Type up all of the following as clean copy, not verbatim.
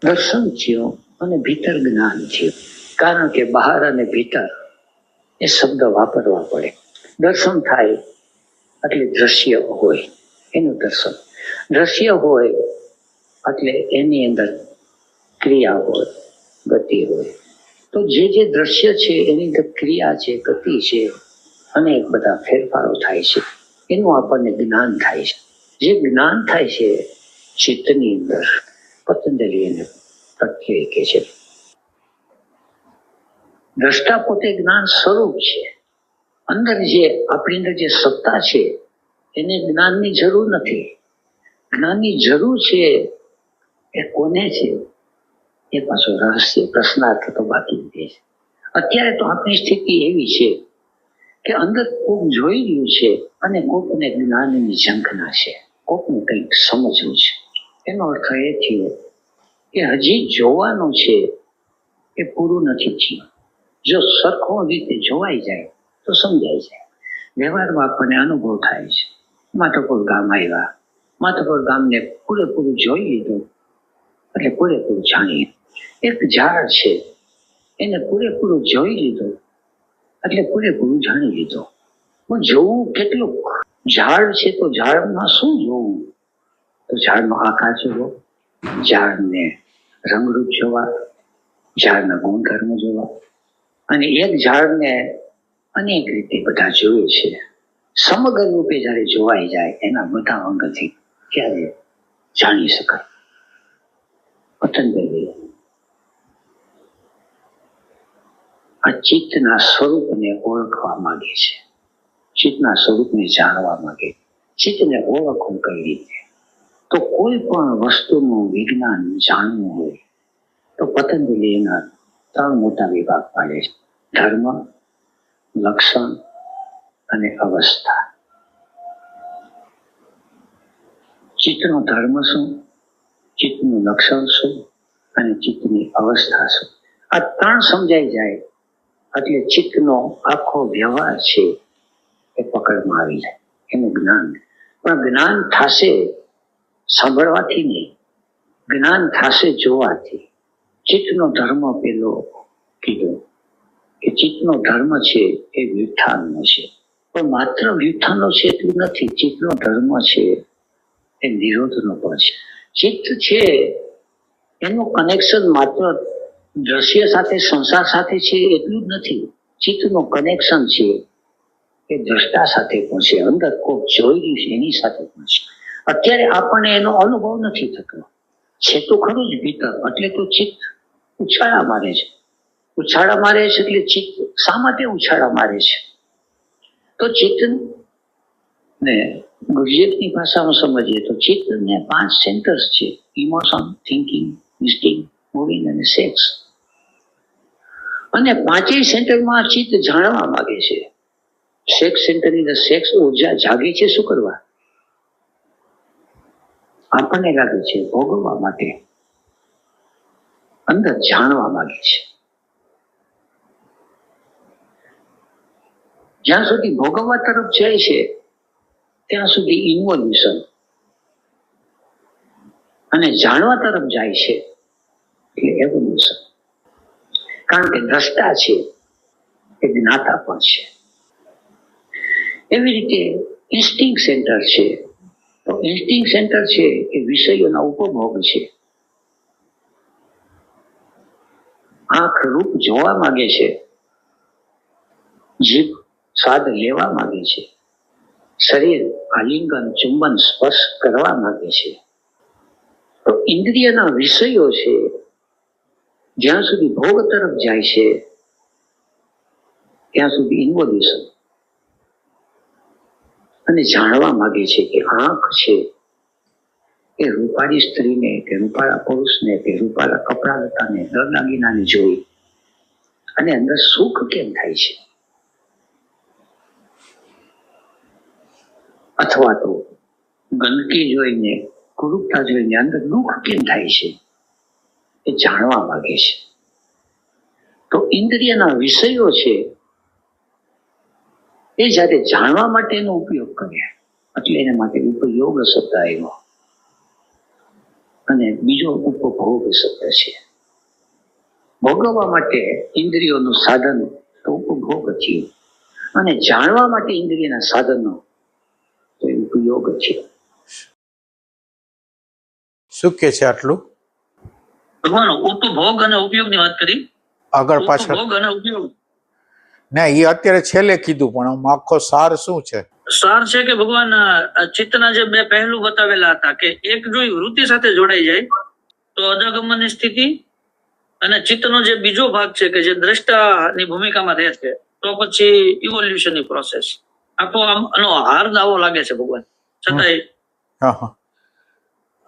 દર્શન થયું અને ભીતર જ્ઞાન થયું. કારણ કે બહાર અને ભીતર એ શબ્દ વાપરવા પડે. દર્શન થાય એટલે દ્રશ્ય હોય એનું દર્શન, દ્રશ્ય હોય એટલે એની અંદર ક્રિયા હોય, ગતિ હોય. તો જે દ્રશ્ય છે એની અંદર ક્રિયા છે, ગતિ છે, અનેક બધા ફેરફારો થાય છે. એનું આપણને જ્ઞાન થાય છે. જે જ્ઞાન થાય છે ચિત્તની અંદર, પતંજલિ એને પ્રત્યય કે છે. દ્રષ્ટા પોતે જ્ઞાન સ્વરૂપ છે. અંદર જે આપણી અંદર જે સત્તા છે એને જ્ઞાનની જરૂર નથી. જ્ઞાનની જરૂર છે એ કોને છે એ પાછો રહસ્ય પ્રશ્નાર્થ તો બાકી છે. અત્યારે તો આપણી સ્થિતિ એવી છે કે અંદર કોક જોઈ રહ્યું છે અને કોકને જ્ઞાનની ઝંખના છે, કોકને કંઈક સમજવું છે. એનો અર્થ એ થયો કે હજી જોવાનું છે એ પૂરું નથી થયું. જો સરખો રીતે જોવાઈ જાય તો સમજાઈ જાય. વ્યવહારમાં આપણને અનુભવ થાય છે. માધવપુર ગામ આવ્યા, માધવપુર ગામને પૂરેપૂરું જોઈ લીધું એટલે પૂરેપૂરું જાણીએ. એક ઝાડ છે એને પૂરેપૂરું જોઈ લીધું એટલે પૂરેપૂરું જાણી લીધું. પણ જોવું કેટલું? ઝાડ છે તો ઝાડમાં શું જોવું? તો ઝાડનો આકાર જોવો, ઝાડને રંગરૂપ જોવા, ઝાડના ગુણધર્મ જોવા. અને એક ઝાડને અનેક રીતે બધા જોવે છે. સમગ્ર રૂપે જયારે જોવાઈ જાય એના બધા અંગથી ત્યારે જાણી શકાય. પતંજલિ આ ચિત્તના સ્વરૂપને ઓળખવા માંગે છે, ચિત્તના સ્વરૂપને જાણવા માંગે. ચિત્તને ઓળખવું કઈ રીતે? તો કોઈ પણ વસ્તુનું વિજ્ઞાન જાણવું હોય તો પતંજલિ એના 3 મોટા વિભાગ પાડે છે: ધર્મ, લક્ષણ અને અવસ્થા. ચિત્તનો ધર્મ શું, ચિત્તનું લક્ષણ શું અને ચિત્તની અવસ્થા શું, આ 3 સમજાઈ જાય એટલે ચિત્તનો આખો વ્યવહાર છે એ પકડમાં આવી જાય, એનું જ્ઞાન. પણ જ્ઞાન થશે સાંભળવાથી નહીં, જ્ઞાન થશે જોવાથી. ચિત્તનો ધર્મ પેલો કીધો કે ચિત્તનો ધર્મ છે એ વ્યુત્થાનનો છે. પણ માત્ર વ્યુત્થાનનો છે એટલું નથી. ચિત્તનો ધર્મ છે એ નિરોધનો પણ છે. ચિત્ત છે એનું કનેક્શન માત્ર દ્રશ્ય સાથે, સંસાર સાથે છે એટલું જ નથી. ચિત્તનું કનેક્શન છે એ દ્રષ્ટા સાથે પણ છે, અંદર કોક જોઈ રહ્યું છે એની સાથે પણ છે. અત્યારે આપણને એનો અનુભવ નથી થતો. છે તો ખરું જ ભીતર, એટલે તો ચિત્ત ઉછાળા મારે છે. ઉછાળા મારે છે એટલે ચિત્ત શા માટે ઉછાળા મારે છે? તો ચિત્ત ને ગુજરાતની ભાષામાં સમજીએ તો ચિત્ત ને 5 સેન્ટર્સ છે: ઇમોશન, થિંકિંગ, ઇન્સ્ટિંક્ટ, મૂવિંગ અને સેક્સ. અને 5 સેન્ટરમાં ચિત્ત જાણવા માંગે છે. સેક્સ સેન્ટરની અંદર સેક્સ ઉર્જા જાગે છે શું કરવા? આપણને લાગે છે ભોગવવા માટે. અંદર જાણવા માંગે છે. જ્યાં સુધી ભોગવવા તરફ જાય છે ત્યાં સુધી ઇન્વોલ્યુશન, અને જાણવા તરફ જાય છે એટલે એવોલ્યુશન. કારણ કે દ્રષ્ટા છે એ જ્ઞાતા પણ છે. એવી રીતે ઇન્સ્ટિંક્ટ સેન્ટર છે. તો ઇન્સ્ટિંક્ટ સેન્ટર છે એ વિષયોના ઉપભોગ છે. આંખ રૂપ જોવા માંગે છે, જીભ સ્વાદ લેવા માંગે છે, શરીર આલિંગન, ચુંબન, સ્પર્શ કરવા માંગે છે. તો ઇન્દ્રિયના વિષયો છે જ્યાં સુધી ભોગ તરફ જાય છે ત્યાં સુધી ઇન્વોલ્યુશન. અને જાણવા માંગે છે કે આંખ છે એ રૂપાળી સ્ત્રીને કે રૂપાળા પુરુષને કે રૂપાળા કપડા લતાને, દાગીનાને જોઈ અને અંદર સુખ કેમ થાય છે? અથવા તો ગંદકી જોઈને, કુરૂપતા જોઈને અંદર દુઃખ કેમ થાય છે? એ જાણવા માંગે છે. તો ઇન્દ્રિયના વિષયો છે એ જયારે જાણવા માટેનો ઉપયોગ કરે એટલે એના માટે ઉપયોગ શબ્દ આવ્યો. અને બીજો ઉપભોગ સત્ય છે. ભોગવવા માટે ઇન્દ્રિયોનું સાધન તો ઉપભોગ છે, અને જાણવા માટે ઇન્દ્રિયના સાધનો તો એ ઉપયોગ છે. શું કે છે આટલું? ભગવાન ઉપભોગ અને ઉપયોગની વાત કરી. આગળ પાછળ ઉપભોગ અને ઉપયોગ ના, એ અત્યારે છેલ્લે કીધું, પણ આમ આખો સાર શું છે? સાર છે કે ભગવાન ચિત્તના જે બે પહેલું બતાવેલા હતા કે એક જો વૃત્તિ સાથે જોડાઈ જાય તો અધગમનની સ્થિતિ, અને ચિત્તનો જે બીજો ભાગ છે કે જે દ્રષ્ટાની ભૂમિકામાં રહે છે તો પછી ઇવોલ્યુશનની પ્રોસેસ. આખો આનો હાર દાવો લાગે છે ભગવાન. છતાંય હા હા,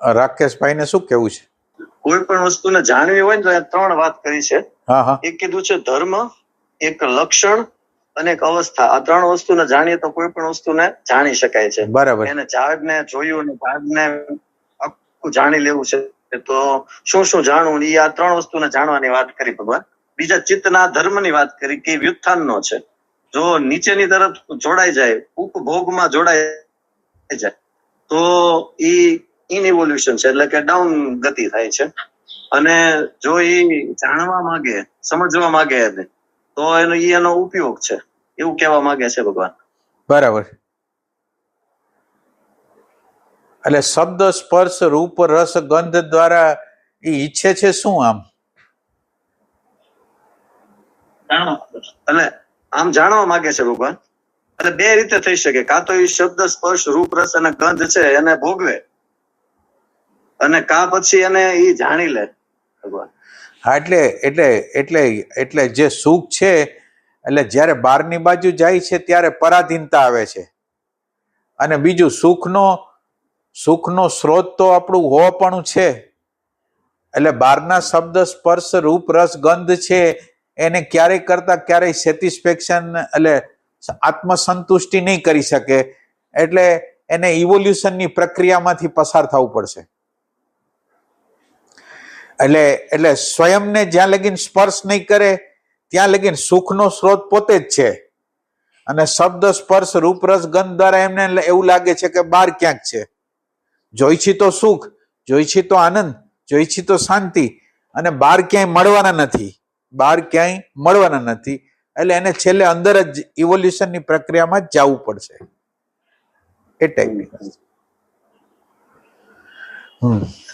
રાકેશભાઈને શું કેવું છે? કોઈ પણ વસ્તુને જાણવી હોય ને તો 3 વાત કરી છે. હા હા, એક કીધું છે ધર્મ, એક લક્ષણ અને એક અવસ્થા. આ 3 વસ્તુને જાણીએ તો કોઈ પણ વસ્તુને જાણી શકાય છે. બરાબર. એને ઝાડને જોયું ને ઝાડને આખું જાણી લેવું છે તો શું શું જાણવું, એ આ 3 વસ્તુને જાણવાની વાત કરી ભગવાન. બીજા ચિત્તના ધર્મની વાત કરી કે વ્યુત્થાનનો છે. જો નીચેની તરફ જોડાઈ જાય, ઉપભોગમાં જોડાઈ જાય તો એ ઇનઇવોલ્યુશન છે, એટલે કે ડાઉન ગતિ થાય છે. અને જો એ જાણવા માંગે, સમજવા માંગે એને તો એનો ઉપયોગ છે, એવું કહેવા માંગે છે ભગવાન. બરાબર. એટલે શબ્દ, સ્પર્શ, રૂપ, રસ, ગંધ દ્વારા એ ઈચ્છે છે શું? આમ એટલે આમ જાણવા માંગે છે ભગવાન. એટલે 2 રીતે થઈ શકે. કાં તો એ શબ્દ, સ્પર્શ, રૂપ, રસ અને ગંધ છે એને ભોગવે, અને કાં પછી એને એ જાણી લે ભગવાન. હા, એટલે જે સુખ છે, એટલે જ્યારે બહારની બાજુ જાય છે ત્યારે પરાધીનતા આવે છે, અને બીજું સુખનો સ્ત્રોત તો આપણું હોપણું છે. એટલે બહારના શબ્દ, સ્પર્શ, રૂપ, રસ, ગંધ છે એને ક્યારેય કરતા ક્યારેય સેટિસ્ફેક્શન એટલે આત્મસંતુષ્ટિ નહીં કરી શકે. એટલે એને ઇવોલ્યુશનની પ્રક્રિયામાંથી પસાર થવું પડશે. એટલે સ્વયંને જ્યાં લગીન સ્પર્શ નહીં કરે ત્યાં લગીન સુખનો સ્ત્રોત પોતે જ છે, અને શબ્દ, સ્પર્શ, રૂપ, રસ, ગંધ દ્વારા એમને એવું લાગે છે કે બહાર ક્યાંક છે. જોઈછી તો સુખ, જોઈછી તો આનંદ, જોઈછી તો શાંતિ, અને બહાર ક્યાંય મળવાના નથી. એટલે એને છેલ્લે અંદર જ ઇવોલ્યુશનની પ્રક્રિયામાં જ જવું પડશે. એ ટાઈપની.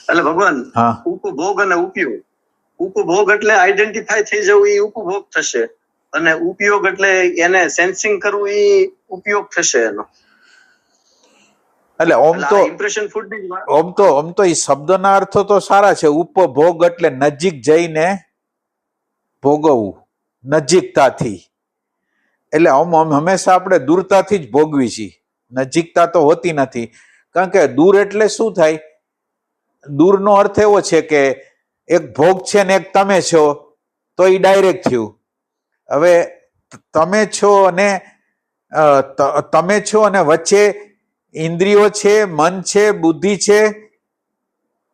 એટલે ભગવાન હા, ઉપભોગ અને ઉપયોગ. ઉપભોગ એટલે આઈડેન્ટિફાય થઈ જવું, એ ઉપભોગ થશે, અને ઉપયોગ એટલે એને સેન્સિંગ કરવું, એ ઉપયોગ થશે એનો. એટલે ઓમ તો એ શબ્દના અર્થો તો સારા છે. ઉપભોગ એટલે નજીક જઈને ભોગવવું, નજીકતાથી. એટલે હંમેશા આપણે દૂરતાથી જ ભોગવી છીએ, નજીકતા તો હોતી નથી. કારણ કે દૂર એટલે શું થાય? દૂરનો અર્થ એવો છે કે એક ભોગ છે ને એક તમે છો, તો એ ડાયરેક્ટ થયું. હવે તમે છો અને વચ્ચે ઇન્દ્રિયો છે, મન છે, બુદ્ધિ છે,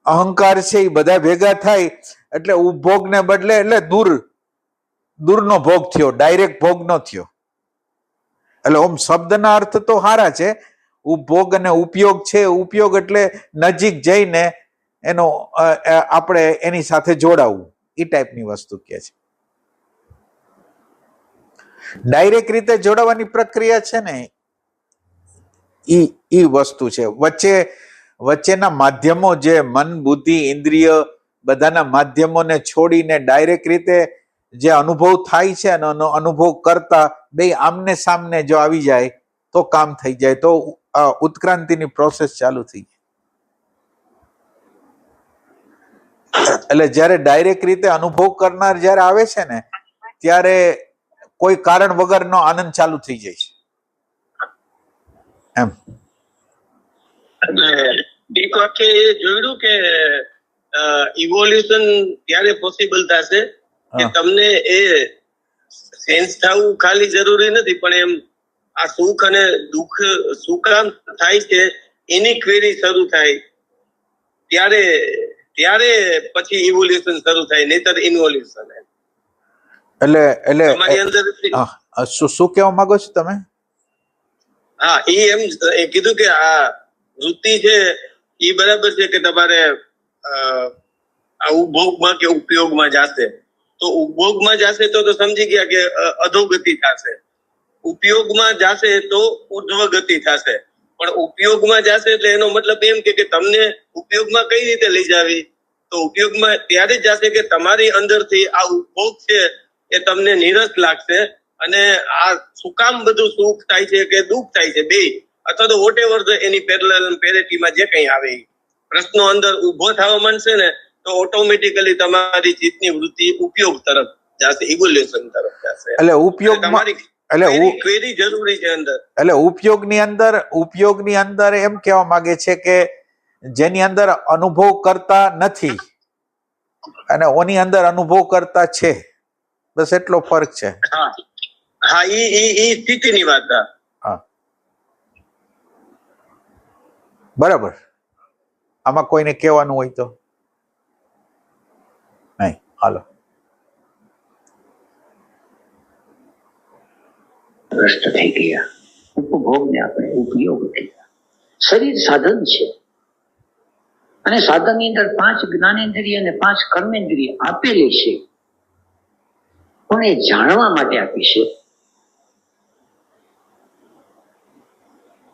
અહંકાર છે, એ બધા ભેગા થાય એટલે ઉપભોગને બદલે એટલે દૂરનો ભોગ થયો, ડાયરેક્ટ ભોગ ન થયો. એટલે શબ્દના અર્થ તો સારા છે. ઉપભોગ અને ઉપયોગ છે. ઉપયોગ એટલે નજીક જઈને એનો આપણે એની સાથે જોડાવું, એ ટાઈપની વસ્તુ કે છે. ડાયરેક્ટ રીતે જોડાવાની પ્રક્રિયા છે ને ઈ વસ્તુ છે. વચ્ચેના માધ્યમો જે મન, બુદ્ધિ, ઇન્દ્રિય બધાના માધ્યમોને છોડીને ડાયરેક્ટ રીતે જે અનુભવ થાય છે એનો અનુભવ કરતા બે આમને સામને જો આવી જાય તો કામ થઈ જાય, તો ઉત્ક્રાંતિની પ્રોસેસ ચાલુ થઈ જાય. એટલે જ્યારે ડાયરેક્ટ રીતે અનુભવ કરનાર જ્યારે આવે છે ને ત્યારે કોઈ કારણ વગરનો આનંદ ચાલુ થઈ જાય છે એમ. એક વાક્ય એ જોયું કે ઇવોલ્યુશન ત્યારે પોસિબલ થશે કે તમને એ સેન્સ થવું ખાલી જરૂરી નથી, પણ એમ આ સુખ અને દુઃખ શું કામ થાય છે એની ક્વેરી શરૂ થાય ત્યારે પછી ઇવોલ્યુશન શરૂ થાય, નહીતર ઇન્વોલ્યુશન. એટલે તમારી અંદર શું કહેવા માંગો છો તમે? હા, એમ કીધું કે આ વૃત્તિ છે એ બરાબર છે કે તમારે આ ઉપભોગમાં કે ઉપયોગમાં જશે. તો ઉપભોગમાં જશે તો સમજી ગયા કે અધોગતિ થશે, ઉપયોગમાં જશે તો ઉર્ધ્વગતિ થશે. પણ ઉપયોગમાં જશે એટલે એનો મતલબ એમ કે તમને ઉપયોગમાં કઈ રીતે લઈ જાવી? તો ઉપયોગમાં ત્યારે જ જશે કે તમારી અંદરથી આ ઉપભોગ છે એ તમને નીરસ લાગશે, અને આ શું કામ બધું સુખ થાય છે કે દુઃખ થાય છે, બે અથવા તો વોટ એવર એની પેરેટીમાં જે કંઈ આવે પ્રશ્નો અંદર ઉભો થવા માંડશે ને, તો ઓટોમેટિકલી તમારી ચિત્તની વૃત્તિ ઉપયોગ તરફ જશે, ઇવોલ્યુશન તરફ જશે. એટલે ઉપયોગમાં ક્વેરી જરૂરી છે અંદર. એટલે ઉપયોગની અંદર એમ કહેવા માંગે છે કે જેની અંદર અનુભવ કરતા નથી અને ઓની અંદર અનુભવ કરતા છે, બસ એટલો ફરક છે. હા, ઈ સ્થિતિની વાત. હા, બરાબર. આમાં કોઈને કહેવાનું હોય તો નહીં? હાલો. ભ્રષ્ટ થઈ ગયા, ઉપભોગને આપણે ઉપયોગ કર્યા. શરીર સાધન છે, અને સાધનની અંદર 5 જ્ઞાનેન્દ્રિય અને 5 કર્મેન્દ્રિય આપેલી છે, પણ એ જાણવા માટે આપી છે.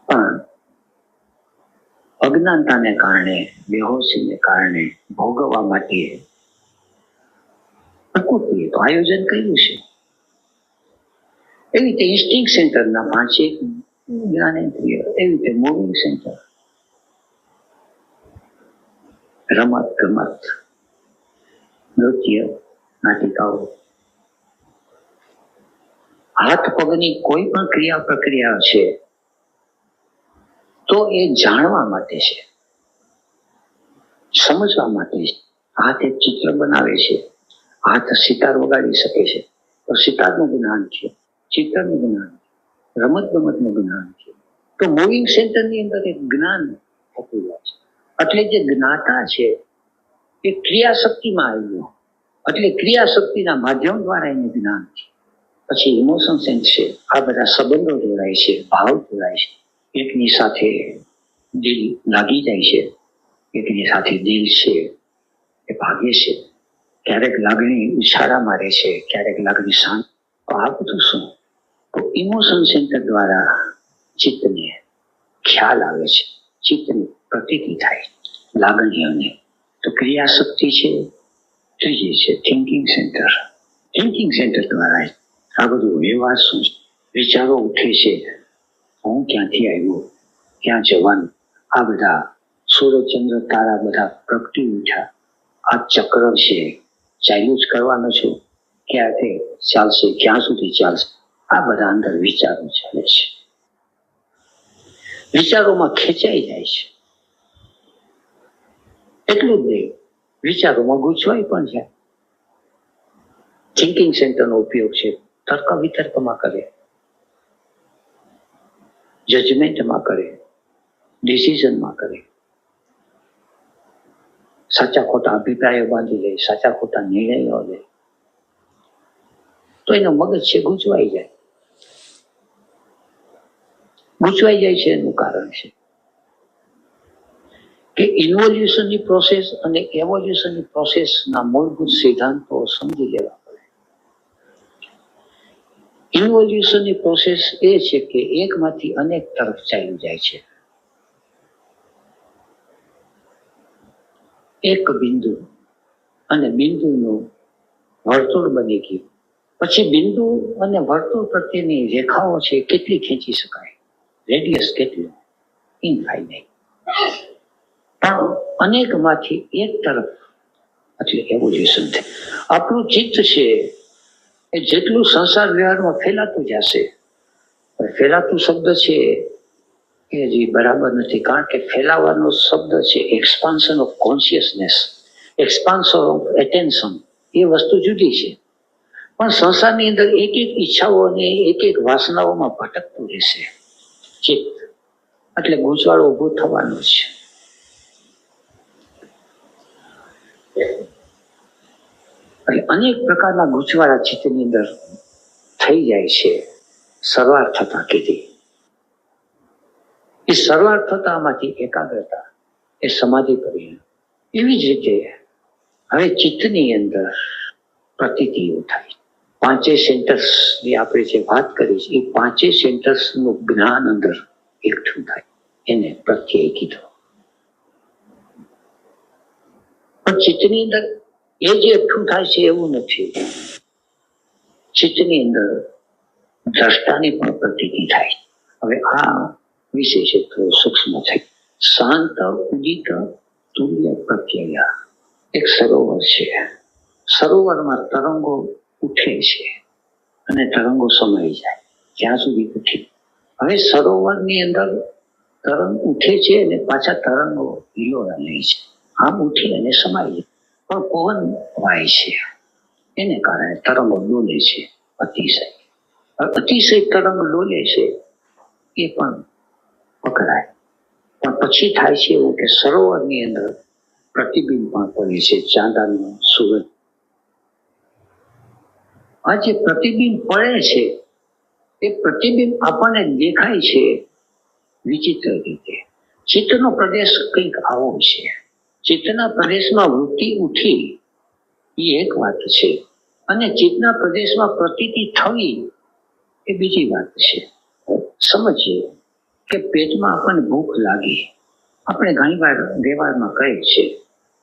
પણ અજ્ઞાનતાને કારણે, બેહોશીને કારણે ભોગવવા માટે પ્રકૃતિએ તો આયોજન કર્યું છે. એવી રીતે ઇન્સ્ટિંક્ટ સેન્ટરના 5 જ્ઞાનેન્દ્રિય, એવી રીતે મૂવિંગ સેન્ટર, રમત ગમત, નૃત્ય, નાટિકાઓ, હાથ પગની કોઈ પણ ક્રિયા પ્રક્રિયા છે તો એ જાણવા માટે છે, સમજવા માટે છે. હાથ એક ચિત્ર બનાવે છે, હાથ સિતાર વગાડી શકે છે તો સિતારનું જ્ઞાન છે, ચિત્રનું જ્ઞાન છે, રમત ગમતનું જ્ઞાન છે. તો મૂવિંગ સેન્ટરની અંદર એક જ્ઞાન થતું જાય છે. એટલે જે જ્ઞાતા છે એ ક્રિયાશક્તિમાં આવ્યું, એટલે ક્રિયાશક્તિના માધ્યમ દ્વારા એને જ્ઞાન છે. પછી ઇમોશન સેન્સ છે, આ બધા સંબંધો જોડાય છે, ભાવ જોડાય છે. એકની સાથે દિલ લાગી જાય છે, એકની સાથે દિલ છે એ ભાગે છે. ક્યારેક લાગણી ઉછાળા મારે છે, ક્યારેક લાગણી શાંત. તો આ બધું શું? તો ઇમોશન સેન્ટર દ્વારા ચિત્તને ખ્યાલ આવે છે, ચિત્તની પ્રતીતિ થાય લાગણીઓને. તો ક્રિયાશક્તિ છે. ત્રીજી છે થિંકિંગ સેન્ટર. થિંકિંગ સેન્ટર દ્વારા આ બધું વ્યવહાર શું છે, વિચારો ઉઠે છે. હું ક્યાંથી આવ્યો, ક્યાં જવાનું, આ બધા સૂર્યચંદ્ર તારા બધા પ્રગટી ઉઠ્યા. આ ચક્ર છે, ચાલ્યું જ કરવાનું છું, ક્યાંથી ચાલશે, ક્યાં સુધી ચાલશે, આ બધા અંદર વિચારો ચાલે છે. વિચારોમાં ખેંચાઈ જાય છે. એટલું જ નહીં, વિચારોમાં ગૂંચવાય પણ છે. થિંકિંગ સેન્ટરનો ઉપયોગ છે તર્ક વિતર્કમાં કરે, જજમેન્ટમાં કરે, ડિસિઝનમાં કરે. સાચા ખોટા અભિપ્રાયો બાંધી લે, સાચા ખોટા નિર્ણયો લે, તો એનો મગજ છે ગૂંચવાઈ જાય. ગૂંચવાઈ જાય છે એનું કારણ છે કે ઇન્વોલ્યુશનની પ્રોસેસ અને એવોલ્યુશનની પ્રોસેસના મૂળભૂત સિદ્ધાંતો સમજી લેવા પડે. ઇન્વોલ્યુશનની પ્રોસેસ એ છે કે એકમાંથી અનેક તરફ ચાલ્યું જાય છે. એક બિંદુ અને બિંદુનું વર્તુળ બની ગયું. પછી બિંદુ અને વર્તુળ પ્રત્યેની રેખાઓ છે કેટલી ખેંચી શકાય, રેડિયસ કેટલું, ઇનફાઇનાઇટ. પણ અનેકમાંથી એક તરફ એટલે એવોલ્યુશન થાય. આપણું ચિત્ત છે એ જેટલું સંસાર વ્યવહારમાં ફેલાતું જશે, ફેલાતું શબ્દ છે એ હજી બરાબર નથી, કારણ કે ફેલાવાનો શબ્દ છે expansion of consciousness, expansion of attention, એ વસ્તુ જુદી છે. પણ સંસારની અંદર એક એક ઈચ્છાઓ અને એક એક વાસનાઓમાં ભટકતું રહેશે ચિત્ત, એટલે ગૂંચવાડો ઉભો થવાનો છે. એટલે અનેક પ્રકારના ગૂંચવાડા ચિત્તની અંદર થઈ જાય છે. સરવાર થતા કીધી, એ સરવાર થતામાંથી એકાગ્રતા એ સમાધિ પરિણામ, એવી જ રીતે હવે ચિત્તની અંદર પ્રતીતિઓ થાય. પાંચેય સેન્ટર્સ ની આપણે જે વાત કરી છે એ પાંચેય સેન્ટર્સ નું જ્ઞાન અંદર એકઠું થાય, એને પ્રત્યય કીધો. પણ ચિત્તની અંદર એ જે એકઠું થાય છે એવું નથી. ચિત્તની અંદર દ્રષ્ટાની પણ પ્રતીતિ થાય. હવે આ વિશે છે થોડું સૂક્ષ્મ થઈ. શાંત ઉદિત તુલ્ય પ્રત્યય એક સરોવર છે. સરોવરમાં તરંગો ઉઠે છે અને તરંગો સમાઈ જાય જ્યાં સુધી ઉઠી. હવે સરોવરની અંદર તરંગ ઉઠે છે અને પાછા તરંગો હિલોળા લે છે, આમ ઉઠી અને સમાઈ જાય. પણ પવન વાય છે એને કારણે તરંગો ડોલે છે. અતિશય અતિશય તરંગ ડોલે છે એ પણ પકડાય. પણ પછી થાય છે એવું કે સરોવરની અંદર પ્રતિબિંબ પણ પડે છે, ચાંદાનો સૂરજ. આ જે પ્રતિબિંબ પડે છે એ પ્રતિબિંબ આપણને દેખાય છે વિચિત્ર રીતે. ચિત્તનો પ્રદેશ કંઈક આવો છે. ચિત્તના પ્રદેશમાં વૃત્તિ ઉઠી એ એક વાત છે, અને ચિત્તના પ્રદેશમાં પ્રતીતિ થવી એ બીજી વાત છે. સમજીએ કે પેટમાં આપણને ભૂખ લાગી, આપણે ઘણી વાર વ્યવહારમાં કહે છે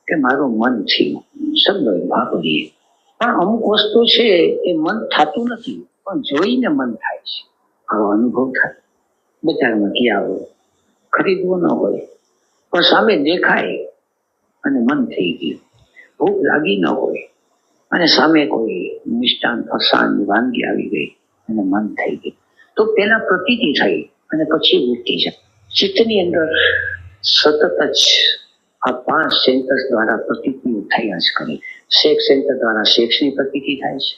કે મારું મન થયું, શબ્દ વાપરીએ. પણ અમુક વસ્તુ છે એ મન થતું નથી, પણ જોઈને મન થાય છે. આવો અનુભવ થાય. બજારમાં ગયા હોય, ખરીદવું ન હોય, પણ સામે દેખાય અને મન થઈ ગયું. ભૂખ લાગી ન હોય અને સામે કોઈ મિષ્ટાન ફરસાણની વાનગી આવી ગઈ અને મન થઈ ગયું. તો પેલા પ્રતીતિ થઈ અને પછી વૃત્તિ જાય. ચિત્તની અંદર સતત જ આ પાંચ સેન્ટર્સ દ્વારા પ્રતીતિઓ થયા જ કરે. સેક્સ સેન્ટર દ્વારા સેક્સની પ્રતીતિ થાય છે,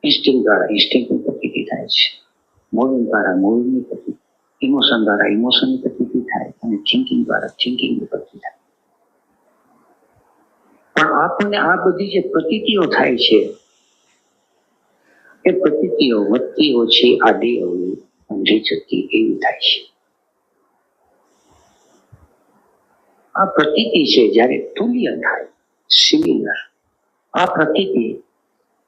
ઇન્સ્ટિંગ દ્વારા ઇન્સ્ટિંગની પ્રતીતિ થાય છે, મૂડ દ્વારા મૂડની પ્રતીતિ, ઇમોશન દ્વારા ઇમોશનની પ્રતીતિ થાય, અને થિંકિંગ દ્વારા થિંકિંગની પ્રતીતિ થાય. પણ આપણને આ બધી જે પ્રતીતિઓ થાય છે એ પ્રતીતિઓ વધતી ઓછી, આડી અવળી, ઊંધી જતી એવી થાય છે. આ પ્રતીતિ છે જ્યારે તુલ્ય થાય, સિમિલર, આ પ્રતીતિ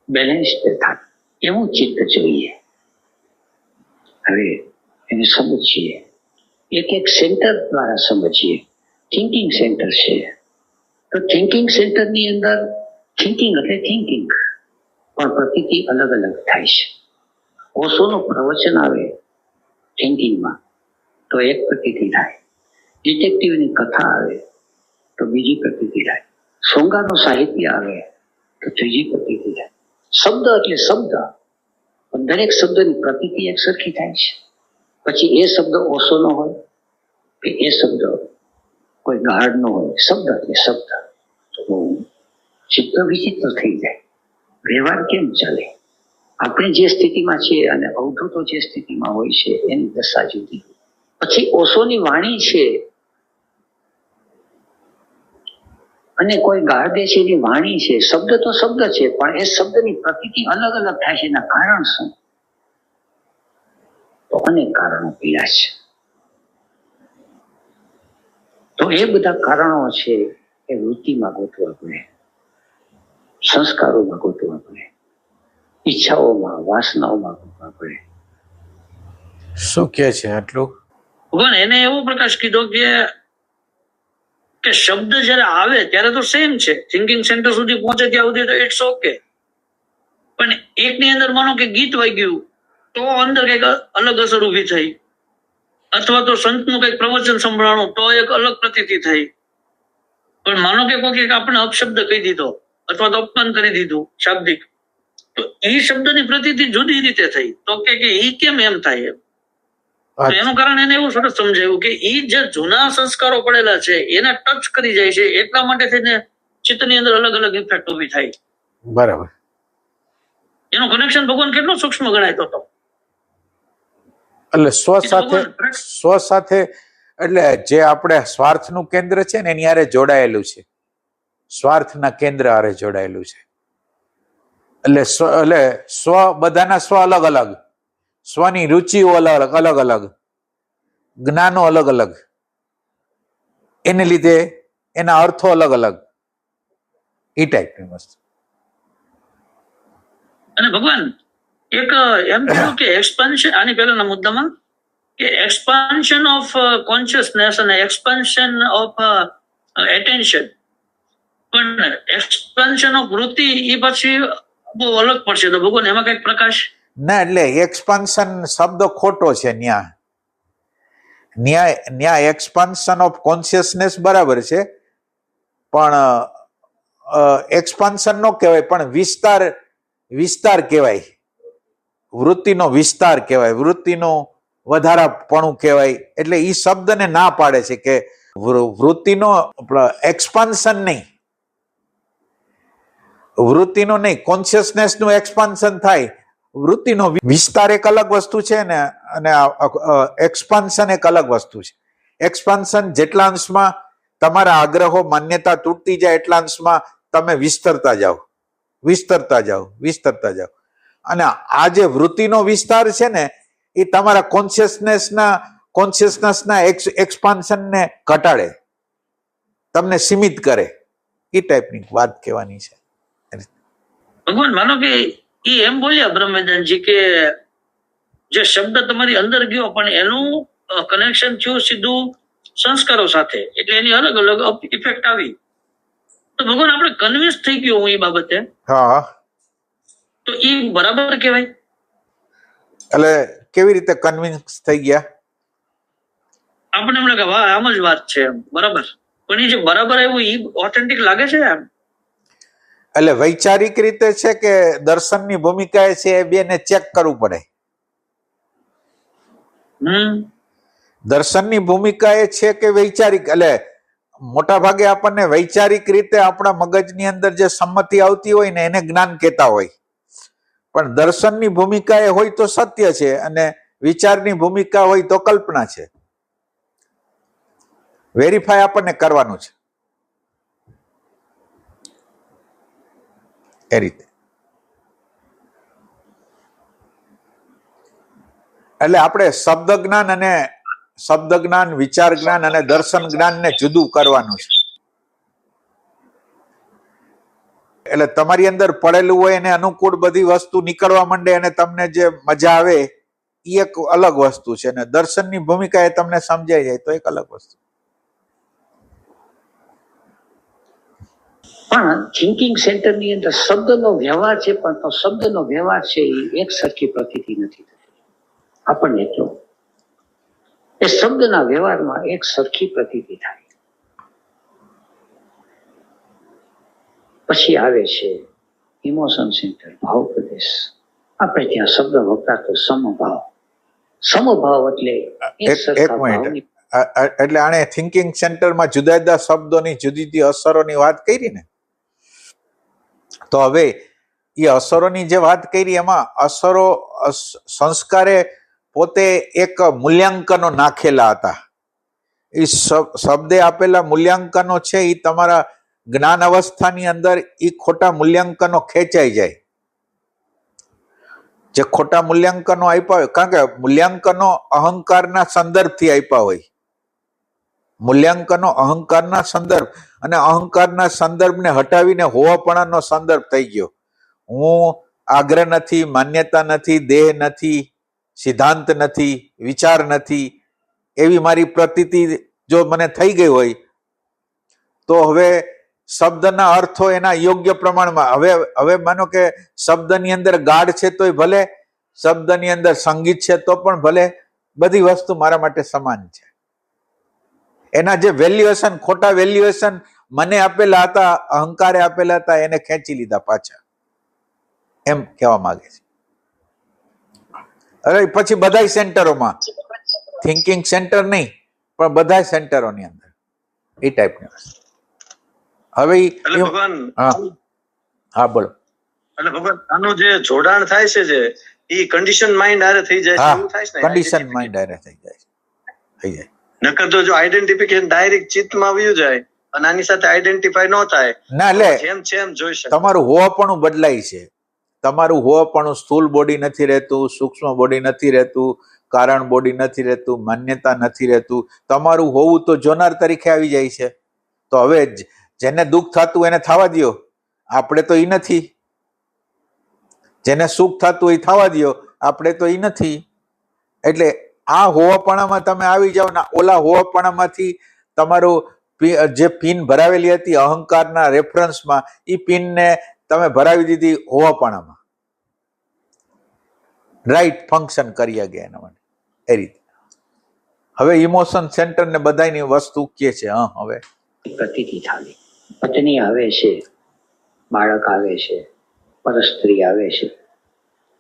બેલેન્સ્ડ થાય એવું ચિત્ત જોઈએ. હવે એને સમજીએ, એક એક સેન્ટર દ્વારા સમજીએ. થિંકિંગ સેન્ટર છે તો થિંકિંગ સેન્ટરની અંદર થિંકિંગ એટલે થિંકિંગ, પણ પ્રતીતિ અલગ અલગ થાય છે. ઓશોનું પ્રવચન આવે થિંકિંગમાં તો એક પ્રતીતિ થાય, ડિટેક્ટિવની કથા આવે તો બીજી પ્રતીતિ થાય, શૃંગારનું સાહિત્ય આવે તો ત્રીજી પ્રતીતિ થાય. શબ્દ એટલે શબ્દ, પણ દરેક શબ્દની પ્રતીતિ એક સરખી થાય છે. પછી એ શબ્દ ઓશોનો હોય કે એ શબ્દ કોઈ ગાઢનો હોય, શબ્દ એટલે શબ્દ. તો ચિત્ત વિચિત્ર થઈ જાય. વ્યવહાર કેમ ચાલે? આપણે જે સ્થિતિમાં છીએ અને અવધૂતો જે સ્થિતિમાં હોય છે એની દશા જુદી. પછી ઓશોની વાણી છે અને કોઈ ગાર્દેશીની વાણી છે. શબ્દ તો શબ્દ છે, પણ એ શબ્દની પ્રતીતિ અલગ અલગ થાય છે. એના કારણ શું? તો અનેક કારણો પીડા છે. તો એ બધા કારણો છે એ વૃત્તિમાં ગોતવા પડે, સંસ્કારોમાં ગોતવા પડે, ઈચ્છાઓમાં, વાસનાઓમાં ગોતવા પડે. શું કે છે આટલું? ભગવાન એને એવો પ્રકાશ કીધો કે શબ્દ જયારે આવે ત્યારે તો સેમ છે, થિંકિંગ સેન્ટર સુધી પહોંચે ત્યાં સુધી તો ઇટ્સ ઓકે. પણ એકની અંદર માનો કે ગીત વાગ્યું તો અંદર કઈક અલગ અસર ઉભી થઈ, અથવા તો સંતનું કઈક પ્રવચન સંભળાણું તો એક અલગ પ્રતીતિ થઈ. પણ માનો કે કોઈ આપણે અપશબ્દ કહી દીધો અથવા તો અપમાન કરી દીધું શાબ્દિક, તો એ શબ્દની પ્રતીતિ જુદી રીતે થઈ. તો કે એ કેમ એમ થાય? એમ તો એનું કારણ એને એવું સરસ સમજાયું કે એ જે જૂના સંસ્કારો પડેલા છે એને ટચ કરી જાય છે, એટલા માટે થઈને ચિત્તની અંદર અલગ અલગ ઇફેક્ટ ઉભી થાય. બરાબર. એનું કનેક્શન ભગવાન કેટલું સૂક્ષ્મ ગણાયતો હતો. એટલે સ્વ સાથે એટલે જે આપણે સ્વાર્થનું કેન્દ્ર છે ને એની હારે જોડાયેલું છે, સ્વાર્થના કેન્દ્ર હારે જોડાયેલું છે. એટલે સ્વ બધાના સ્વ અલગ અલગ, સ્વની રુચિઓ અલગ અલગ, જ્ઞાનો અલગ અલગ, એને લીધે એના અર્થો અલગ અલગ. એ ટાઈપની વસ્તુ. અને ભગવાન એક એમ કહ્યું કે એક્સપાન્શન, આની પહેલાના મુદ્દામાં કે એક્સપાન્શન ઓફ કોન્શિયસનેસ અને એક્સપાન્શન ઓફ એટેન્શન, પણ એક્સપાન્શન ઓફ વૃત્તિ એ પછી બહુ અલગ પડશે. તો ભગવાન એમાં કઈક પ્રકાશ? ના, એટલે એક્સપાન્શન શબ્દ ખોટો છે. ન્યા એક્સપાન્શન ઓફ કોન્શિયસનેસ બરાબર છે, પણ એક્સપાન્શન નો કહેવાય, પણ વિસ્તાર કહેવાય. વૃત્તિનો વિસ્તાર કહેવાય, વૃત્તિનો વધારાપણું કહેવાય. એટલે એ શબ્દને ના પાડે છે કે વૃત્તિનો એક્સપાન્શન નહીં, વૃત્તિનો નહીં, કોન્શિયસનેસ નું એક્સપાન્શન થાય. વૃત્તિનો વિસ્તાર એક અલગ વસ્તુ છે ને, અને એક્સપાન્શન એક અલગ વસ્તુ છે. એક્સપાન્શન જેટલા અંશમાં તમારા આગ્રહો માન્યતા તૂટતી જાય એટલા અંશમાં તમે વિસ્તરતા જાઓ. અને આ જે વૃત્તિનો વિસ્તાર છે ને, એ તમારા કોન્શિયસનેસના એક્સપાન્શનને ઘટાડે, તમને સીમિત કરે. એ ટાઈપની વાત કહેવાની છે. ભગવાન માનો કે એ એમ બોલ્યા બ્રહ્મવેદાંતજી કે જે શબ્દ તમારી અંદર ગયો પણ એનું કનેક્શન થયું સીધું સંસ્કારો સાથે, એટલે એની અલગ અલગ ઇફેક્ટ આવી. તો ભગવાન આપણે કન્વિન્સ થઈ ગયો હું એ બાબતે, હા, તો એ બરાબર કહેવાય? એટલે કેવી રીતે કન્વિન્સ થઈ ગયા? આપણે એમ લાગે વાહ આમ જ વાત છે, બરાબર. પણ એ જે બરાબર આવ્યું એ ઓથેન્ટિક લાગે છે એમ? એટલે વૈચારિક રીતે છે કે દર્શનની ભૂમિકા છે, એ બેને ચેક કરવું પડે. દર્શનની ભૂમિકા એ છે કે વૈચારિક, એટલે મોટા ભાગે આપણને વૈચારિક રીતે આપણા મગજની અંદર જે સંમતિ આવતી હોય ને એને જ્ઞાન કહેતા હોય, પણ દર્શનની ભૂમિકા એ હોય તો સત્ય છે, અને વિચારની ભૂમિકા હોય તો કલ્પના છે. વેરીફાય આપણને કરવાનું છે એ રીતે. એટલે આપણે શબ્દ જ્ઞાન, વિચાર જ્ઞાન અને દર્શન જ્ઞાનને જુદું કરવાનું છે. એટલે તમારી અંદર પડેલું હોય એને અનુકૂળ બધી વસ્તુ નીકળવા માંડે અને તમને જે મજા આવે એ એક અલગ વસ્તુ છે, અને દર્શનની ભૂમિકા એ તમને સમજાઈ જાય તો એક અલગ વસ્તુ. પણ થિંકિંગ સેન્ટરની અંદર શબ્દનો વ્યવહાર છે, પણ તો શબ્દનો વ્યવહાર છે એ એક સરખી પ્રતીતિ નથી થતી આપણને. એટલો એ શબ્દના વ્યવહારમાં એક સરખી પ્રતીતિ થાય. પછી આવે છે ઇમોશન સેન્ટર, ભાવ પ્રદેશ. આપણે ત્યાં શબ્દ વપરાતો સમભાવ એટલે એક સરખા ભાવની. એટલે આને થિંકિંગ સેન્ટરમાં જુદા જુદા શબ્દોની જુદી જુદી અસરોની વાત કરી ને, તો હવે એ અસરોની જે વાત કરી એમાં અસરો સંસ્કારે પોતે એક મૂલ્યાંકનો નાખેલા હતા. એ શબ્દે આપેલા મૂલ્યાંકનો છે એ તમારા જ્ઞાન અવસ્થાની અંદર એ ખોટા મૂલ્યાંકનો ખેંચાઈ જાય. જે ખોટા મૂલ્યાંકનો આપ્યા હોય, કારણ કે મૂલ્યાંકનો અહંકારના સંદર્ભથી આપ્યા હોય. મૂલ્યાંકનો અહંકારના સંદર્ભ, અને અહંકારના સંદર્ભને હટાવીને હોવાપણાનો સંદર્ભ થઈ ગયો. હું આગ્રહ નથી, માન્યતા નથી, દેહ નથી, સિદ્ધાંત નથી, વિચાર નથી, એવી મારી પ્રતીતિ જો મને થઈ ગઈ હોય તો હવે શબ્દના અર્થો એના યોગ્ય પ્રમાણમાં. હવે માનો કે શબ્દની અંદર ગાઢ છે તોય ભલે, શબ્દની અંદર સંગીત છે તો પણ ભલે, બધી વસ્તુ મારા માટે સમાન છે. એના જે વેલ્યુએશન, ખોટા વેલ્યુએશન મને આપેલા હતા, અહંકારે આપેલા હતા, એને ખેંચી લીધા પાછા, એમ કહેવા માંગે છે. અરે પછી બધા સેન્ટરોમાં, થિંકિંગ સેન્ટર નહીં પણ બધા સેન્ટરોની અંદર એ ટાઈપની વસ્તુ. હવે ભગવાન હા બોલો. એટલે ભગવાન આનું જે જોડાણ થાય છે જે એ કન્ડિશન માઇન્ડ આરે થઈ જાય છે, એવું થાય છે ને? કન્ડિશન માઇન્ડ આરે થઈ જાય. નકર તો જો આઈડેન્ટિફિકેશન ડાયરેક્ટ ચિત્તમાં આવ્યું જાય અને આની સાથે આઈડેન્ટિફાઈ ન થાય, ના, એટલે જેમ છે એમ જોઈ શકે. તમારું હોવાપણું બદલાય છે. તમારું હોવાપણું સ્થૂળ બોડી નથી રહેતું, સૂક્ષ્મ બોડી નથી રહેતું, કારણ બોડી નથી રહેતું, માન્યતા નથી રહેતું. તમારું હોવું તો જોનાર તરીકે આવી જાય છે. તો હવે જેને દુઃખ થતું એને થવા દો, આપણે તો એ નથી. જેને સુખ થતું હોય થવા દો, આપણે તો એ નથી. એટલે આ હોવાપણામાં તમે આવી જાઓ ને ઓલા હોવાપણામાંથી તમારું જે પિન ભરાવેલી હતી અહંકારના રેફરન્સમાં, એ પિનને તમે ભરાવી દીધી હોવાપણામાં. રાઈટ ફંક્શન કરી ગયા એના માટે. એ રીતે હવે ઇમોશન સેન્ટર ને બધાની વસ્તુ કે છે. હવે પ્રતીતિ થાળી, પત્ની આવે છે, બાળક આવે છે, પરસ્ત્રી આવે છે,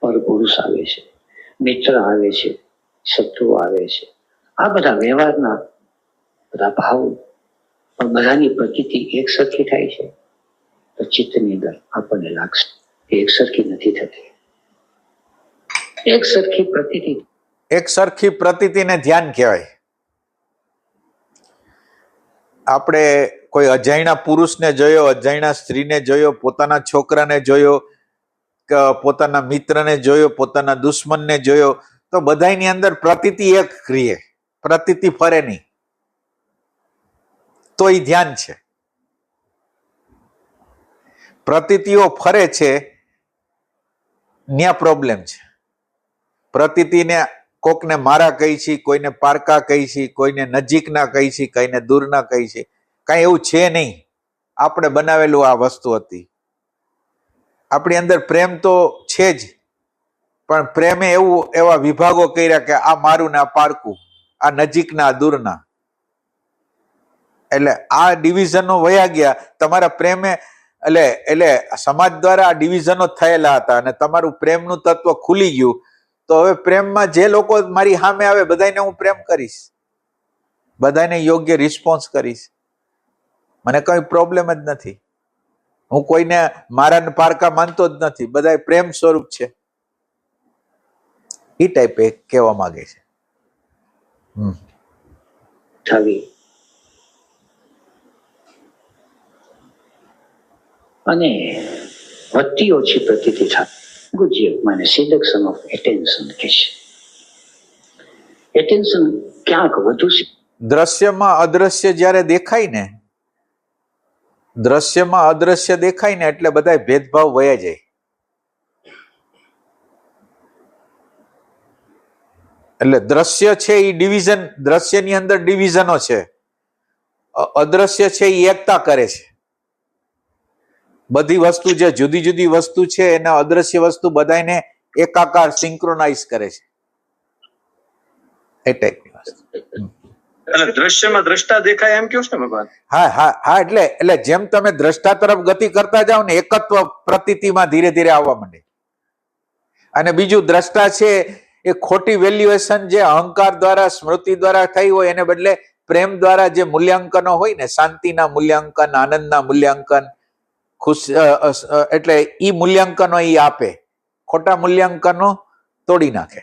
પરપુરુષ આવે છે, મિત્ર આવે છે, શત્રુ આવે છે. આ બધા વ્યવહારના બધા ભાવ પણ બધાની પ્રતીતિ એક સરખી થાય છે તો ચિત્તની અંદર આપણને લાગશે કે એક સરખી નથી થતી. એક સરખી પ્રતીતિ, એક સરખી પ્રતીતિને ધ્યાન કહેવાય. આપણે કોઈ અજાણ્યા પુરુષને જોયો, અજાણ્યા સ્ત્રીને જોયો, પોતાના છોકરાને જોયો, પોતાના મિત્રને જોયો, પોતાના દુશ્મનને જોયો, તો બધાની અંદર પ્રતીતિ એક ક્રિયે, પ્રતીતિ ફરે નહીં. તો એ ધ્યાન છે. પ્રતીતિઓ ફરે છે ન્યા પ્રોબ્લેમ છે. પ્રતીતિને કોકને મારા કહી છે, કોઈને પારકા કહી છે, કોઈને નજીકના કહી છે, કોઈને દૂરના કહી છે. કાંઈ એવું છે નહીં. આપણે બનાવેલું આ વસ્તુ હતી. આપણી અંદર પ્રેમ તો છે જ, પણ પ્રેમે એવા વિભાગો કર્યા કે આ મારું ને આ પારકું, આ નજીકના આ દૂરના. એટલે આ ડિવિઝનો વયા ગયા. તમારા પ્રેમે એટલે સમાજ દ્વારા આ ડિવિઝનો થયેલા હતા અને તમારું પ્રેમનું તત્વ ખુલી ગયું. તો હવે પ્રેમમાં જે લોકો મારી સામે આવે બધાને હું પ્રેમ કરીશ, બધાને યોગ્ય રિસ્પોન્સ કરીશ. મને કઈ પ્રોબ્લેમ જ નથી. હું કોઈને મારા પારકા માનતો જ નથી. બધા પ્રેમ સ્વરૂપ છે. એ ટાઈપે કહેવા માંગે છે. અને વધતી ઓછી પ્રતીતિ થાય. ગુજ્યમાને સિલેક્શન ઓફ એટેન્શન કે છે. એટેન્શન ક્યાંક વધુ છે. દ્રશ્યમાં અદ્રશ્ય જ્યારે દેખાય ને, દ્રશ્યમાં અદ્રશ્ય દેખાય ને એટલે બધા ભેદભાવ વયા જાય. એટલે દ્રશ્ય છે એ ડિવિઝન, દ્રશ્યની અંદર ડિવિઝનો છે. અદ્રશ્ય છે એ એકતા કરે છે. બધી વસ્તુ જે જુદી જુદી વસ્તુ છે એના અદ્રશ્ય વસ્તુ બધાને એકાકાર સિંક્રોનાઇઝ કરે છે. એ ટાઈપની વસ્તુ. એટલે દ્રશ્યમાં દ્રષ્ટા દેખાય એમ કહો છો ને ભગવાન? હા એટલે જેમ તમે દ્રષ્ટા તરફ ગતિ કરતા જાઓ ને એકત્વ પ્રતીતિમાં ધીરે ધીરે આવવા માંડે. અને બીજું દ્રષ્ટા છે એ ખોટી વેલ્યુએશન જે અહંકાર દ્વારા સ્મૃતિ દ્વારા થઈ હોય એને બદલે પ્રેમ દ્વારા જે મૂલ્યાંકનો હોય ને, શાંતિના મૂલ્યાંકન, આનંદના મૂલ્યાંકન, ખુશ એટલે ઈ મૂલ્યાંકનો ઈ આપે, ખોટા મૂલ્યાંકનો તોડી નાખે.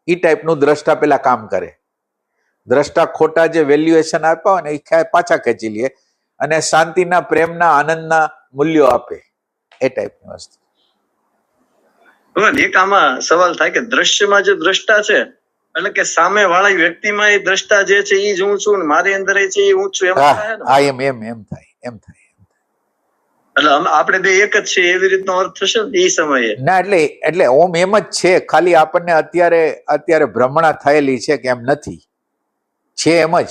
ઈ ટાઈપનું દ્રષ્ટા પેલા કામ કરે. દ્રષ્ટા ખોટા જે વેલ્યુએશન આપ્યા હોય ને એ પાછા ખેંચી લે અને શાંતિના, પ્રેમના, આનંદના મૂલ્યો આપે. એ ટાઈપની વસ્તુ. એક આમાં સવાલ થાય કે દ્રશ્યમાં જે દ્રષ્ટા છે એટલે કે સામે વાળા વ્યક્તિમાં એ દ્રષ્ટા જે છે એ જ હું છું ને મારી અંદર એ છે એ હું છું, એમ થાય ને? હા, એમ થાય. એટલે આપણે બે એક જ છે એવી રીતનો અર્થ થશે ને એ સમયે? ના, એટલે ઓમ એમ જ છે. ખાલી આપણને અત્યારે ભ્રમણા થયેલી છે કે એમ નથી, છે એમ જ.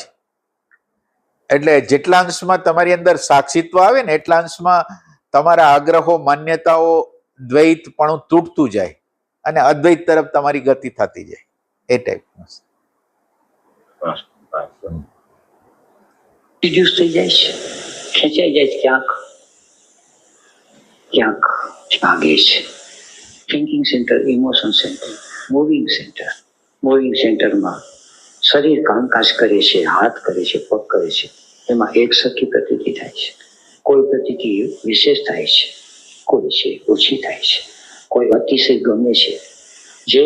એટલે જેટલા અંશમાં તમારી અંદર સાક્ષીત્વ આવે ને એટલા અંશમાં તમારા આગ્રહો, માન્યતાઓ, દ્વૈત પણ તૂટતું જાય અને અદ્વૈત તરફ તમારી ગતિ થતી જાય. એ ટાઈપનું રિડ્યુસ થઈ જાય છે, ખેંચાઈ જાય છે, ક્યાંક ભાગે છે. Thinking centre, emotion centre, moving centre. Moving સેન્ટરમાં શરીર કામકાજ કરે છે, હાથ કરે છે, પગ કરે છે, એમાં એક સરખી પ્રતીતિ થાય છે. કોઈ પ્રતીતિ વિશેષ થાય છે, કોઈ છે ઓછી થાય છે, કોઈ અતિશય ગમે છે. જે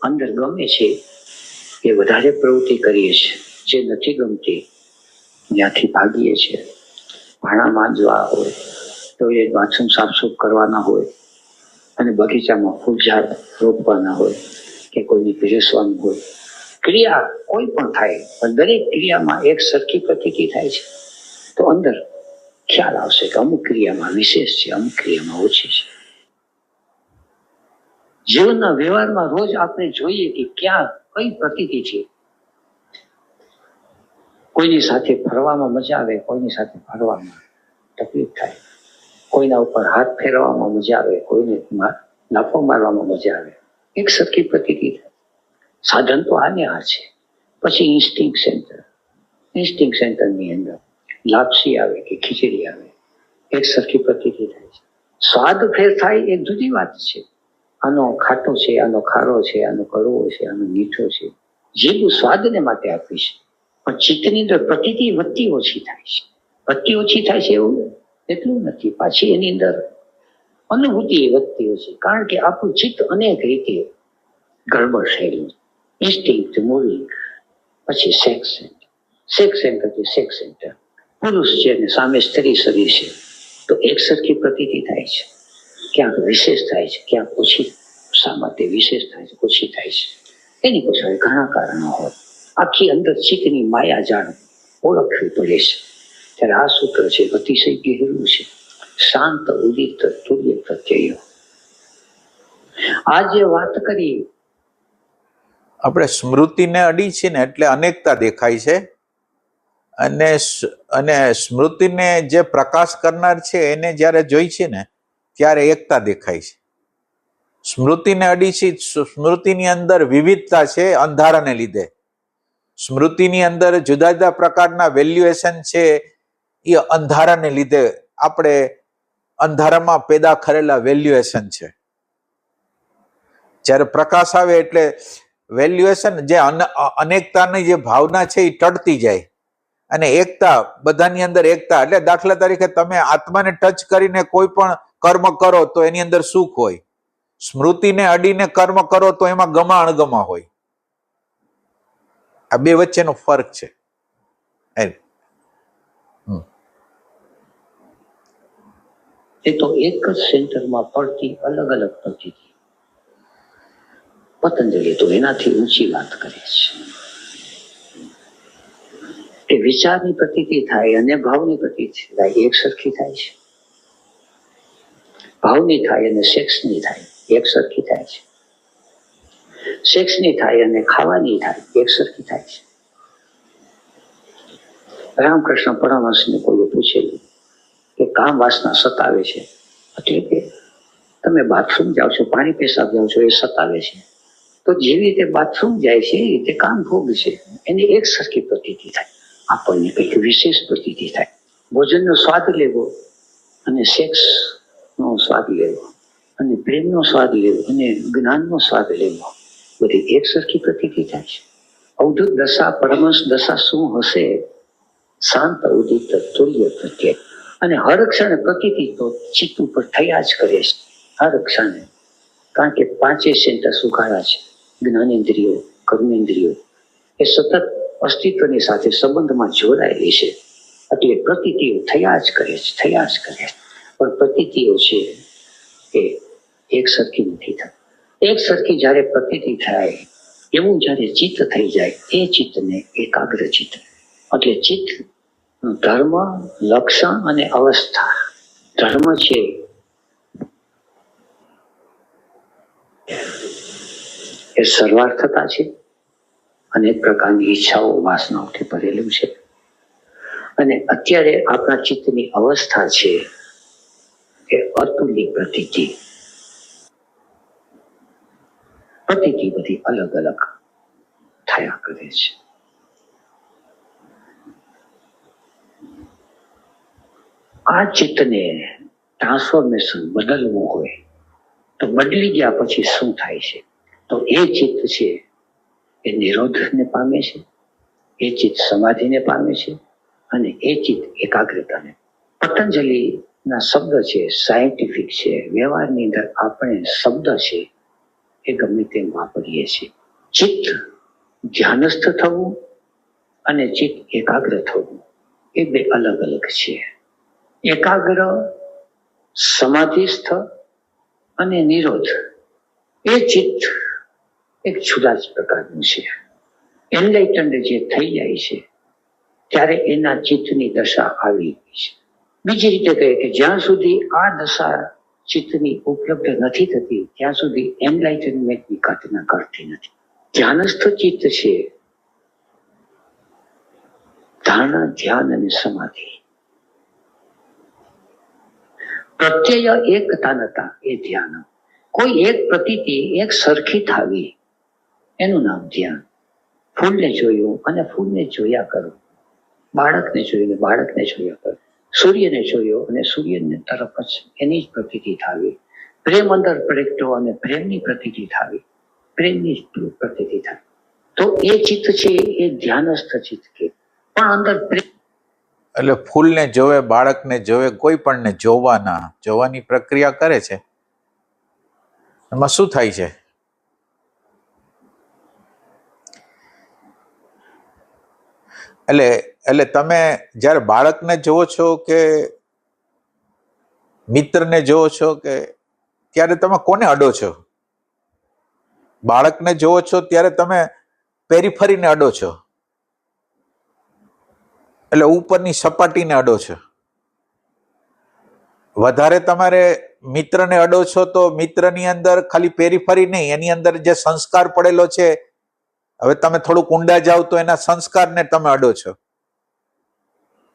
અંદર ગમે છે એ વધારે પ્રવૃત્તિ કરીએ છીએ, જે નથી ગમતી ત્યાંથી ભાગીએ છીએ. ભાણા માંજવા હોય, ટોયલેટ બાથરૂમ સાફસૂફ કરવાના હોય અને બગીચામાં ફૂલ ઝાડ રોપવાના હોય કે કોઈને પીરસવાનું હોય, ક્રિયા કોઈ પણ થાય પણ દરેક ક્રિયામાં એક સરખી પ્રતીતિ થાય છે. તો અંદર ખ્યાલ આવશે કે અમુક ક્રિયામાં વિશેષ છે, અમુક ક્રિયામાં ઓછી છે. જીવનના વ્યવહારમાં રોજ આપણે જોઈએ કે ક્યાં કઈ પ્રતીતિ છે. કોઈની સાથે ફરવામાં મજા આવે, કોઈની સાથે ફરવામાં તકલીફ થાય, કોઈના ઉપર હાથ ફેરવામાં મજા આવે, કોઈને લાફો મારવામાં મજા આવે. એક સરખી પ્રતીતિ થાય. સાધન તો આને આ છે. પછી ઇન્સ્ટિંક્ટ સેન્ટરની અંદર લાપસી આવે કે ખીચડી આવે, એક સરખી પ્રતીતિ થાય છે. સ્વાદ ફેર થાય એ જુદી વાત છે. આનો ખાટો છે, આનો ખારો છે, આનો કડવો છે, આનો મીઠો છે. જીભ સ્વાદને માટે આપી છે, પણ ચિત્તની અંદર પ્રતીતિ વધતી ઓછી થાય છે. વધતી ઓછી થાય છે એવું એટલું નથી, પાછી એની અંદર અનુભૂતિ વધતી ઓછી, કારણ કે આપણું ચિત્ત અનેક રીતે ગડબડ થયેલું. ઇન્સ્ટિંક્ટ મૂવિંગ, પછી સેક્સ સેન્ટર, પુરુષ છે અને સામે સ્ત્રી શરીર છે, તો એક સરખી પ્રતીતિ થાય છે. ક્યાંક વિશેષ થાય છે, ક્યાંક ઓછી. શા માટે વિશેષ થાય છે, ઓછી થાય છે? એની પાછળ ઘણા કારણો હોય. આખી અંદર ચિત્તની માયાજાળ ઓળખવી પડે છે. ત્યારે આ સૂત્ર છે અતિશય ગહેરું છે. શાંત ઉદિત તુલ્ય પ્રત્યય. આ જે વાત કરી, આપણે સ્મૃતિને અડી છે ને એટલે અનેકતા દેખાય છે, અને સ્મૃતિને જે પ્રકાશ કરનાર છે એને જ્યારે જોઈ છે ને ત્યારે એકતા દેખાય છે. સ્મૃતિને અડી છે, સ્મૃતિની અંદર વિવિધતા છે અંધારાને લીધે. સ્મૃતિની અંદર જુદા જુદા પ્રકારના વેલ્યુએશન છે, એ અંધારાને લીધે આપણે અંધારામાં પેદા કરેલા વેલ્યુએશન છે. જ્યારે પ્રકાશ આવે એટલે વેલ્યુએશન, જે અનેકતાની જે ભાવના છે એ ટળતી જાય, અને એકતા, બધાની અંદર એકતા. એટલે દાખલા તરીકે તમે આત્માને ટચ કરીને કોઈ પણ કર્મ કરો તો એની અંદર સુખ હોય. સ્મૃતિને અડીને કર્મ કરો તો એમાં ગમા અણગમા હોય. આ બે વચ્ચેનો ફરક છે. એ તો એક જ સેન્ટરમાં પડતી અલગ અલગ પ્રતીતિ. પતંજલિ તો એનાથી ઊંચી વાત કરે છે કે વિચારની પ્રતીતિ થાય અને ભાવની પ્રતીતિ થાય, એક સરખી થાય છે. ભાવની થાય અને સેક્સની થાય, એક સરખી થાય છે. સેક્સની થાય અને ખાવાની થાય, એક સરખી થાય છે. રામકૃષ્ણ પરમહંસને કોઈએ પૂછેલું કે કામ વાસના સતાવે છે, એટલે કે તમે બાથરૂમ જાઓ છો, પાણી પેશાબ જાઓ છો, એ સતાવે છે? તો જેવી રીતે બાથરૂમ જાય છે એ રીતે કામ ભોગ છે, એની એક સરખી પ્રતીતિ થાય. આપણને કંઈક વિશેષ પ્રતીતિ થાય. ભોજનનો સ્વાદ લેવો અને સેક્સનો સ્વાદ લેવો, અને પ્રેમનો સ્વાદ લેવો, અને જ્ઞાનનો સ્વાદ લેવો, બધી એક સરખી પ્રતીતિ થાય છે. અવધૂત દશા, પરમહંસ દશા શું હશે? શાંત ઉદિત તુલ્ય પ્રત્યય. અને હર ક્ષણે પ્રતીતિ તો ચિત્ત ઉપર થયા જ કરે છે, હર ક્ષણે. કારણ કે પાંચે સેન્ટર સુખાડા છે. જ્ઞાનેન્દ્રિયો, કર્મેન્દ્રિયો એ સતત અસ્તિત્વની સાથે સંબંધમાં જોડાયેલી છે, એટલે પ્રતીતિઓ થયા જ કરે છે, થયા જ કરે છે. પણ પ્રતીતિઓ છે એ એક સરખી નથી થતી. એક સરખી જ્યારે પ્રતીતિ થાય એવું જ્યારે ચિત્ત થઈ જાય, એ ચિત્તને એકાગ્ર ચિત્ત. એટલે ચિત્ત ધર્મ, લક્ષણ અને અવસ્થા. ધર્મ છે એ સર્વાર્થતા છે, અનેક પ્રકારની ઈચ્છાઓ, વાસનાઓથી ભરેલું છે. અને અત્યારે આપણા ચિત્તની અવસ્થા છે એ અતુલ્ય પ્રતીતિ. પ્રતીતિ બધી અલગ અલગ થયા કરે છે. આ ચિત્તને ટ્રાન્સફોર્મેશન બદલવું હોય તો બદલી ગયા પછી શું થાય છે? તો એ ચિત્ત છે એ નિરોધને પામે છે, એ ચિત્ત સમાધિને પામે છે, અને એ ચિત્ત એકાગ્રતાને. પતંજલિના શબ્દ છે, સાયન્ટિફિક છે. વ્યવહારની અંદર આપણે શબ્દ છે એ ગમે તેમ વાપરીએ છીએ. ચિત્ત ધ્યાનસ્થ થવું અને ચિત્ત એકાગ્ર થવું એ બે અલગ અલગ છે. એકાગ્ર, સમાધિસ્થ અને નિરોધ એ ચિત્ત એક જુદા જ પ્રકારનું છે. એનલાઇટન્ડ જે થઈ જાય છે ત્યારે એના ચિત્તની દશા આવી ગઈ છે. બીજી રીતે કહે કે જ્યાં સુધી આ દશા ચિત્તની ઉપલબ્ધ નથી થતી ત્યાં સુધી એનલાઇટનમેન્ટની કલ્પના કરતી નથી. ધ્યાનસ્થ ચિત્ત છે, ધારણા, ધ્યાન અને સમાધિ, પ્રત્યય એકતાનતા એ ધ્યાન. કોઈ એક પ્રતીતિ એક સરખી થાવી એનું નામ ધ્યાન. ફૂલને જોયું અને ફૂલને જોયા કરો, બાળકને જોયું બાળકને જોયા કરો, સૂર્યને જોયો અને સૂર્યને તરફ જ એની જ પ્રતીતિ થાવી. પ્રેમ અંદર પ્રગટો અને પ્રેમની પ્રતીતિ થાવી, પ્રેમની જ પ્રતીતિ થાય. તો એ ચિત્ત છે એ ધ્યાનસ્થ ચિત્ત કે પણ અંદર પ્રેમ. એટલે ફૂલને જોવે, બાળકને જોવે, કોઈ પણને જોવાની પ્રક્રિયા કરે છે. એમાં શું થાય છે? એટલે તમે જ્યારે બાળકને જોવો છો કે મિત્રને જોવો છો કે ત્યારે તમે કોને અડો છો? બાળકને જોવો છો ત્યારે તમે પેરીફરીને અડો છો, એટલે ઉપરની સપાટીને અડો છો. વધારે તમારે મિત્રને અડો છો તો મિત્રની અંદર ખાલી પેરીફરી નહીં, એની અંદર જે સંસ્કાર પડેલો છે, હવે તમે થોડુંક ઊંડા જાઓ તો એના સંસ્કારને તમે અડો છો,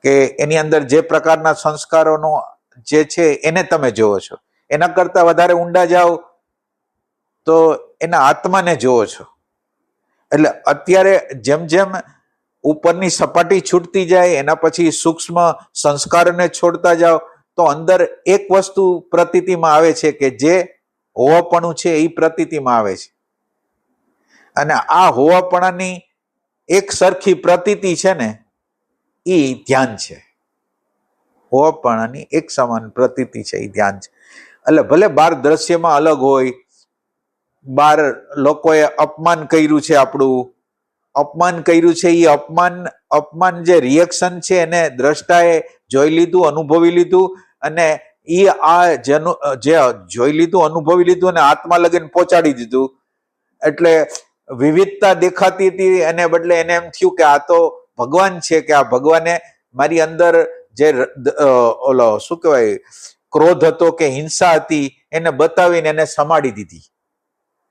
કે એની અંદર જે પ્રકારના સંસ્કારોનો જે છે એને તમે જોવો છો. એના કરતા વધારે ઊંડા જાઓ તો એના આત્માને જોવો છો. એટલે અત્યારે જેમ જેમ ઉપરની સપાટી છૂટતી જાય એના પછી સૂક્ષ્મ સંસ્કારોને છોડતા જાઓ તો અંદર એક વસ્તુ પ્રતીતિમાં આવે છે કે જે હોવાપણું છે એ પ્રતીતિમાં આવે છે. અને આ હોવાપણાની એક સરખી પ્રતીતિ છે ને એ ધ્યાન છે. હોવાપણાની એક સમાન પ્રતીતિ છે એ ધ્યાન છે. એટલે ભલે બાર દ્રશ્યમાં અલગ હોય, બાર લોકોએ અપમાન કર્યું છે, આપણું અપમાન કર્યું છે, એ અપમાન જે રિએક્શન છે એને દ્રષ્ટાએ જોઈ લીધું, અનુભવી લીધું, અને એ આ જે જોઈ લીધું, અનુભવી લીધું અને આત્મા લગીને પહોંચાડી દીધું. એટલે વિવિધતા દેખાતી હતી, એને બદલે એને એમ થયું કે આ તો ભગવાન છે, કે આ ભગવાને મારી અંદર જે ઓલો શું કહેવાય ક્રોધ હતો કે હિંસા હતી એને બતાવીને એને સમાડી દીધી.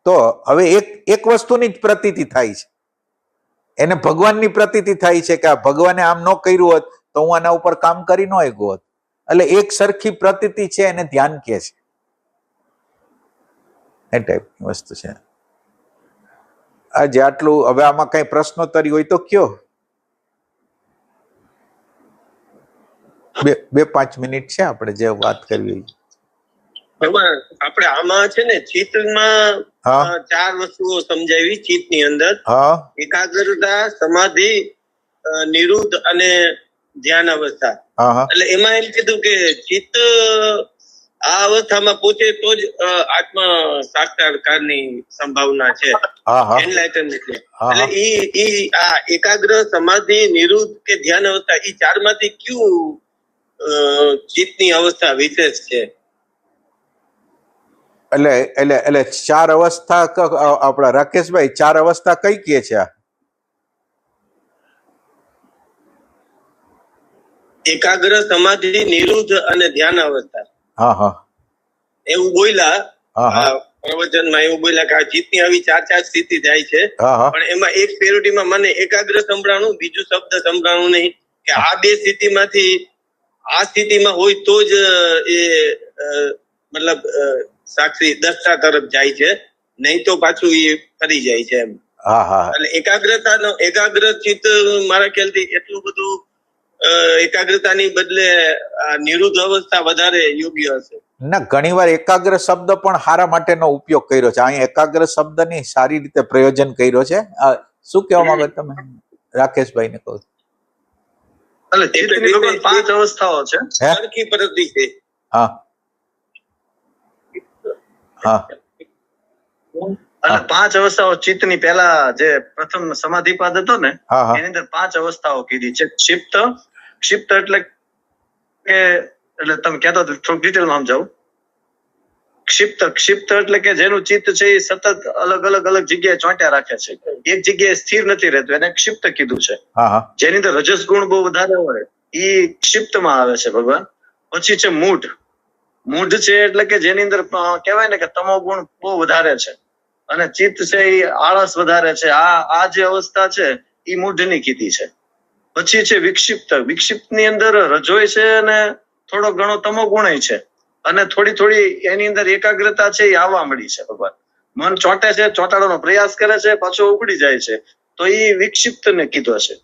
તો હવે એક વસ્તુની જ પ્રતીતિ થાય છે, એને ભગવાનની પ્રતીતિ થાય છે કે આ ભગવાને આમ ન કર્યું હોત તો હું આના ઉપર કામ કરી ન શક્યો હોત. એટલે એક સરખી પ્રતીતિ છે એને ધ્યાન કહે છે. એ ટાઈપની વસ્તુ છે. આજે આટલું. હવે આમાં કઈ પ્રશ્નોત્તરી હોય તો કયો. 2-5 મિનિટ છે આપણે જે વાત કરવી. આપણે આમાં છે ને ચિત્તમાં 4 વસ્તુઓ સમજાવી. ચિત્તની અંદર એકાગ્રતા, સમાધિ, નિરુદ્ધ અને ધ્યાન અવસ્થા. એટલે એમાં એમ કીધું કે ચિત્ત આ અવસ્થામાં પહોંચે તો જ આત્મ સાક્ષાત્કારની સંભાવના છે, એનલાઇટનમેન્ટ. એટલે ઈ આ એકાગ્ર, સમાધિ, નિરુદ્ધ કે ધ્યાન અવસ્થા, ઈ 4 માંથી કયું ચિત્તની અવસ્થા વિશેષ છે? એટલે 4 અવસ્થા આપણા રાકેશભાઈ 4 અવસ્થા કઈ કે છે? એકાગ્ર, સમાધિ, નિરુદ્ધ અને ધ્યાન અવસ્થા. એવું બોલ્યા પ્રવચનમાં, એવું બોલ્યા કે આ ચિત્તની આવી 4 સ્થિતિ જાય છે. પણ એમાં એક પેરોડીમાં મને એકાગ્ર સંભળાણું, બીજું શબ્દ સંભળાણું નહીં કે આ 2 સ્થિતિમાંથી આ સ્થિતિમાં હોય તો જ એ મતલબ સાક્ષી દર્શા તરફ જાય છે, નહીં તો પાછું એ ફરી જાય છે એમ. એટલે એકાગ્ર ચિત્ત મારા ખ્યાલથી એટલું બધું એકાગ્રતાની બદલે નિરુદ્ધ અવસ્થા વધારે યોગ્ય હશે. ના, ઘણીવાર એકાગ્ર શબ્દ પણ સારા માટેનો ઉપયોગ કર્યો છે. અહીંયા એકાગ્ર શબ્દની સારી રીતે પ્રયોજન કર્યો છે. શું કહેવા માંગો તમે રાકેશભાઈ ને? કહું એટલે ચિત્તની 5 અવસ્થાઓ છે. સરખી પ્રતિ છે. અને 5 અવસ્થાઓ ચિત્તની. પહેલા જે પ્રથમ સમાધિપાદ હતો ને એની અંદર 5 અવસ્થાઓ કીધી છે. ક્ષિપ્ત એટલે કે, એટલે તમે કહેતો થોડુંક ડિટેલમાં સમજાવું. ક્ષિપ્ત એટલે કે જેનું ચિત્ત છે એ સતત અલગ જગ્યાએ ચોંટ્યા રાખે છે, એક જગ્યાએ સ્થિર નથી રહેતું, એને ક્ષિપ્ત કીધું છે. જેની અંદર રજસ ગુણ બહુ વધારે હોય એ ક્ષિપ્તમાં આવે છે ભગવાન. પછી છે મૂઢ. મૂઢ છે એટલે કે જેની અંદર કહેવાય ને કે તમો ગુણ બહુ વધારે છે અને ચિત્ત છે એ આળસ વધારે છે. આ જે અવસ્થા છે એ મૂઢની કીધી છે. પછી છે વિક્ષિપ્ત. વિક્ષિપ્ત ની અંદર રજોય છે અને થોડો ઘણો તમો ગુણ છે અને થોડી એની અંદર એકાગ્રતા છે એ આવવા મળી છે. ભગવાન મન ચોંટે છે, ચોંટાડવાનો પ્રયાસ કરે છે, પાછો ઉપડી જાય છે, તો એ વિક્ષિપ્ત ને કીધો છે.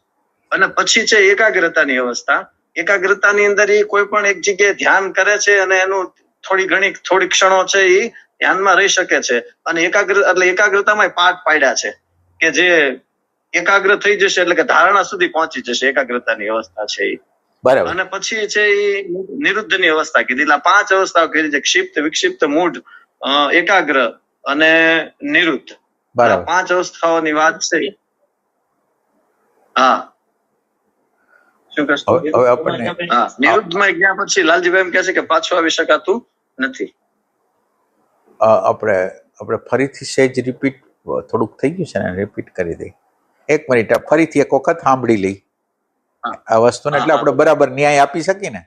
અને પછી છે એકાગ્રતાની અવસ્થા. એકાગ્રતાની અંદર એ કોઈ પણ એક જગ્યાએ ધ્યાન કરે છે અને એનું થોડી ક્ષણો છે એ ધ્યાનમાં રહી શકે છે. અને એકાગ્રતામાં પાઠ પાડ્યા છે કે જે એકાગ્ર થઈ જશે એટલે કે ધારણા સુધી પહોંચી જશે. એકાગ્રતાની અવસ્થા છે એ. બરાબર. અને પછી છે એ નિરુદ્ધની અવસ્થા કીધી. એટલે 5 અવસ્થાઓ કીધી છે: ક્ષિપ્ત, વિક્ષિપ્ત, મૂઢ, એકાગ્ર અને નિરુદ્ધ. બરાબર. 5 અવસ્થાઓની વાત છે. હા, શું કહેશો? હવે આપણને હા, નિરુદ્ધમાં ગયા પછી લાલજીભાઈ એમ કહે છે કે પાછું આવી શકાતું નથી. આપણે ફરીથી સહેજ રિપીટ, થોડુંક થઈ ગયું છે ને, રિપીટ કરી દઈ. 1 મિનિટ, ફરીથી એક વખત સાંભળી લઈ આ વસ્તુને, એટલે આપણે બરાબર ન્યાય આપી શકીએ ને.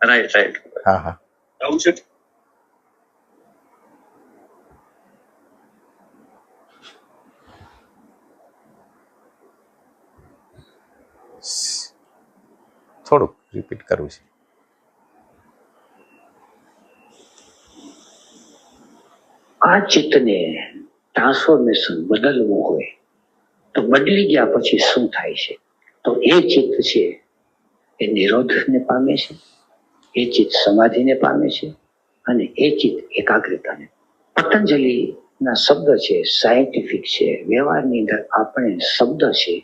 રાઈટ. હા હા, આવું છે. થોડુંક રિપીટ કરવું છે. આ ચિત્તને ટ્રાન્સફોર્મેશન બદલવું હોય તો બદલી ગયા પછી શું થાય છે? તો એ ચિત્ત છે એ નિરોધને પામે છે, એ ચિત્ત સમાધિને પામે છે અને એ ચિત્ત એકાગ્રતાને. પતંજલિના શબ્દ છે, સાયન્ટિફિક છે. વ્યવહારની અંદર આપણે શબ્દ છે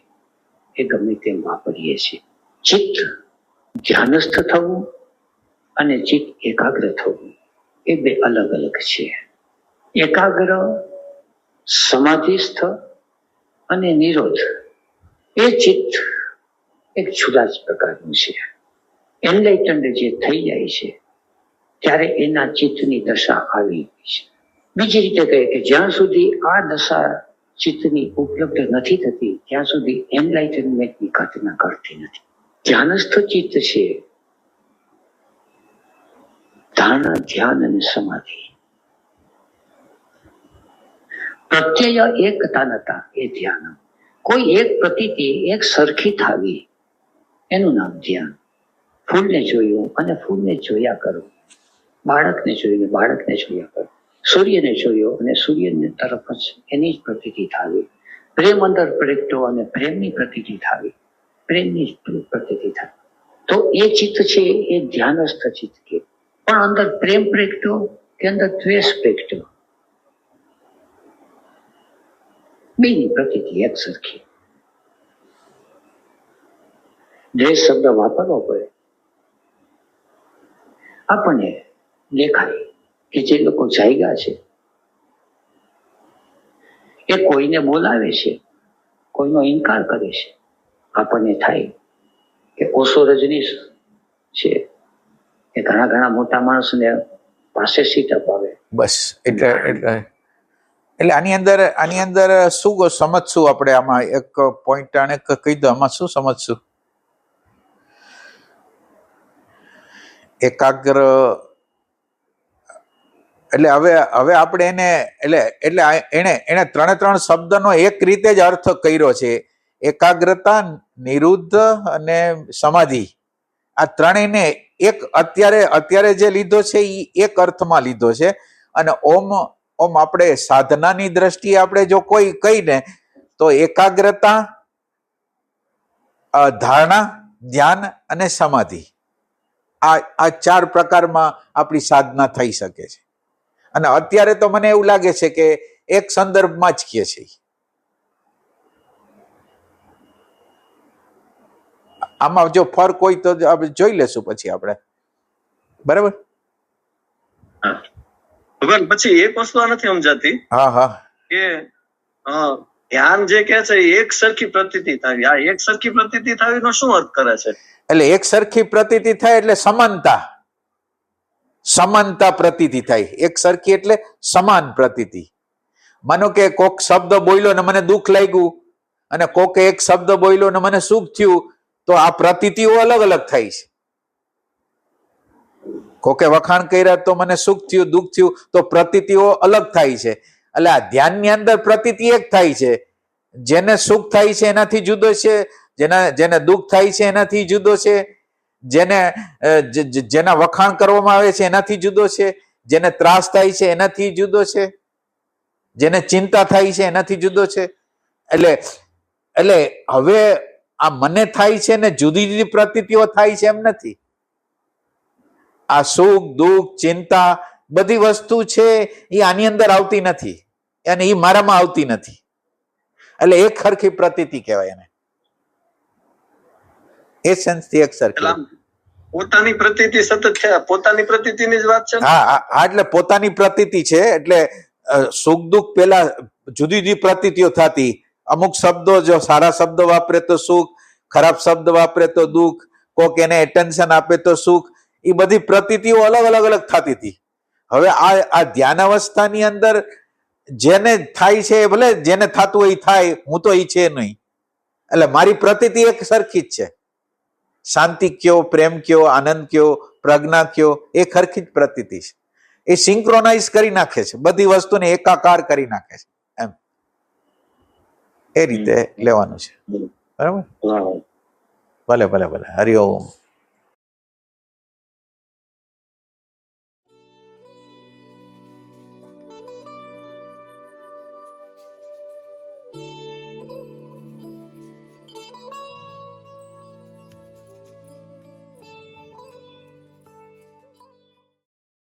એ ગમે તેમ વાપરીએ છીએ. ચિત્ત ધ્યાનસ્થ થવું અને ચિત્ત એકાગ્ર થવું એ બે અલગ અલગ છે. એકાગ્ર, સમાધિસ્થ અને નિરોધ એ ચિત્ત એક જુદા જ પ્રકારનું છે. એનલાઇટન્ડ જે થઈ જાય છે ત્યારે એના ચિત્તની દશા આવી છે. બીજી રીતે કહે કે જ્યાં સુધી આ દશા ચિત્તની ઉપલબ્ધ નથી થતી ત્યાં સુધી એનલાઇટનમેન્ટની ઘટના ઘટતી નથી. ધ્યાનસ્થ ચિત્ત છે, ધારણા, ધ્યાન અને સમાધિ. પ્રત્યય એકતાનતા એ ધ્યાન. કોઈ એક પ્રતીતિ એક સરખી થાવી એનું નામ ધ્યાન. ફૂલને જોયું અને ફૂલને જોયા કરો, બાળકને જોઈને બાળકને જોયા કરો, સૂર્યને જોયો અને સૂર્યને તરફ જ એની જ પ્રતીતિ થાવી. પ્રેમ અંદર પ્રગટો અને પ્રેમની પ્રતીતિ થાવી, પ્રેમની જ પ્રતીતિ થાય. તો એ ચિત્ત છે એ ધ્યાનસ્થ ચિત્ત કે. પણ અંદર પ્રેમ પ્રગટો કે અંદર દ્વેષ પ્રગટો, બેની પ્રતીતિ એક સરખી. દ્વેષ શબ્દ વાપરવો પડે. આપણને દેખાય કે જે લોકો જાગ્યા છે એ કોઈને બોલાવે છે, કોઈનો ઇનકાર કરે છે. આપણને થાય કે ઓશો રજનીશ છે એ ઘણા મોટા માણસને પાસે સીટ અપાવે. બસ એટલે આની અંદર શું સમજશું આપણે? આમાં એક પોઈન્ટ આને કહી દો, આમાં શું સમજશું? એકાગ્ર એટલે હવે આપણે એને 3 શબ્દનો એક રીતે જ અર્થ કર્યો છે. એકાગ્રતા, નિરુદ્ધ અને સમાધિ, આ ત્રણેયને એક અત્યારે જે લીધો છે એ એક અર્થમાં લીધો છે. અને ઓમ આપણે સાધનાની દ્રષ્ટિએ આપણે જો કોઈ કહીને તો એકાગ્રતા, ધારણા, ધ્યાન અને સમાધિ, આ 4 પ્રકારમાં આપણી સાધના થઈ શકે છે. અને અત્યારે તો મને એવું લાગે છે કે એક સંદર્ભમાં જ કહે છે. આમાં જો ફરક હોય તો જોઈ લેશું પછી આપણે. બરાબર? ભગવાન પછી એક વસ્તુ નથી સમજાતી. હા કે ધ્યાન જે કે છે એક સરખી પ્રતીતિ થાવી, આ એક સરખી પ્રતીતિ થાવી નો શું અર્થ કરે છે? એટલે એક સરખી પ્રતીતિ થાય એટલે સમાનતા પ્રતીતિ થાય. એક સરખી એટલે સમાન પ્રતીતિ. માનો કે કોક શબ્દ બોલ્યો ને મને દુઃખ લાગ્યું અને કોકે એક શબ્દ બોલ્યો ને મને સુખ થયું, તો આ પ્રતીતિઓ અલગ અલગ થાય છે. કોકે વખાણ કર્યા તો મને સુખ થયું, દુઃખ થયું, તો પ્રતીતિઓ અલગ થાય છે. એટલે આ ધ્યાનની અંદર પ્રતીતિ એક થાય છે. જેને સુખ થાય છે એનાથી જુદો છે, જેને દુઃખ થાય છે એનાથી જુદો છે, જેના વખાણ કરવામાં આવે છે એનાથી જુદો છે, જેને ત્રાસ થાય છે એનાથી જુદો છે, જેને ચિંતા થાય છે એનાથી જુદો છે. એટલે હવે આ મને થાય છે ને જુદી જુદી પ્રતીતિઓ થાય છે એમ નથી. આ સુખ દુઃખ ચિંતા બધી વસ્તુ છે એ આની અંદર આવતી નથી અને એ મારામાં આવતી નથી. એટલે એક સરખી પ્રતીતિ કહેવાય એને. એ સેન્સથી એક સરખી. પોતાની પ્રતીતિ સતત છે, પોતાની પ્રતીતિની જ વાત છે. હા, એટલે પોતાની પ્રતીતિ છે. એટલે સુખ દુઃખ પેલા જુદી જુદી પ્રતીતિઓ થતી. અમુક શબ્દો જો સારા શબ્દો વાપરે તો સુખ, ખરાબ શબ્દ વાપરે તો દુઃખ, કોક એને એટેન્શન આપે તો સુખ. એ બધી પ્રતીતિઓ અલગ અલગ અલગ થતી હતી. હવે આ ધ્યાન અવસ્થાની અંદર જેને થાય છે ભલે જેને થતું હોય થાય, હું તો એ છે નહીં. એટલે મારી પ્રતીતિ એક સરખી જ છે. શાંતિ કયો, પ્રેમ કયો, આનંદ કયો, પ્રજ્ઞા કયો, એ સરખી જ પ્રતીતિ છે. એ સિંક્રોનાઇઝ કરી નાખે છે, બધી વસ્તુને એકાકાર કરી નાખે છે. એમ એ રીતે લેવાનું છે. બરાબર? ભલે ભલે ભલે. હરિઓમ.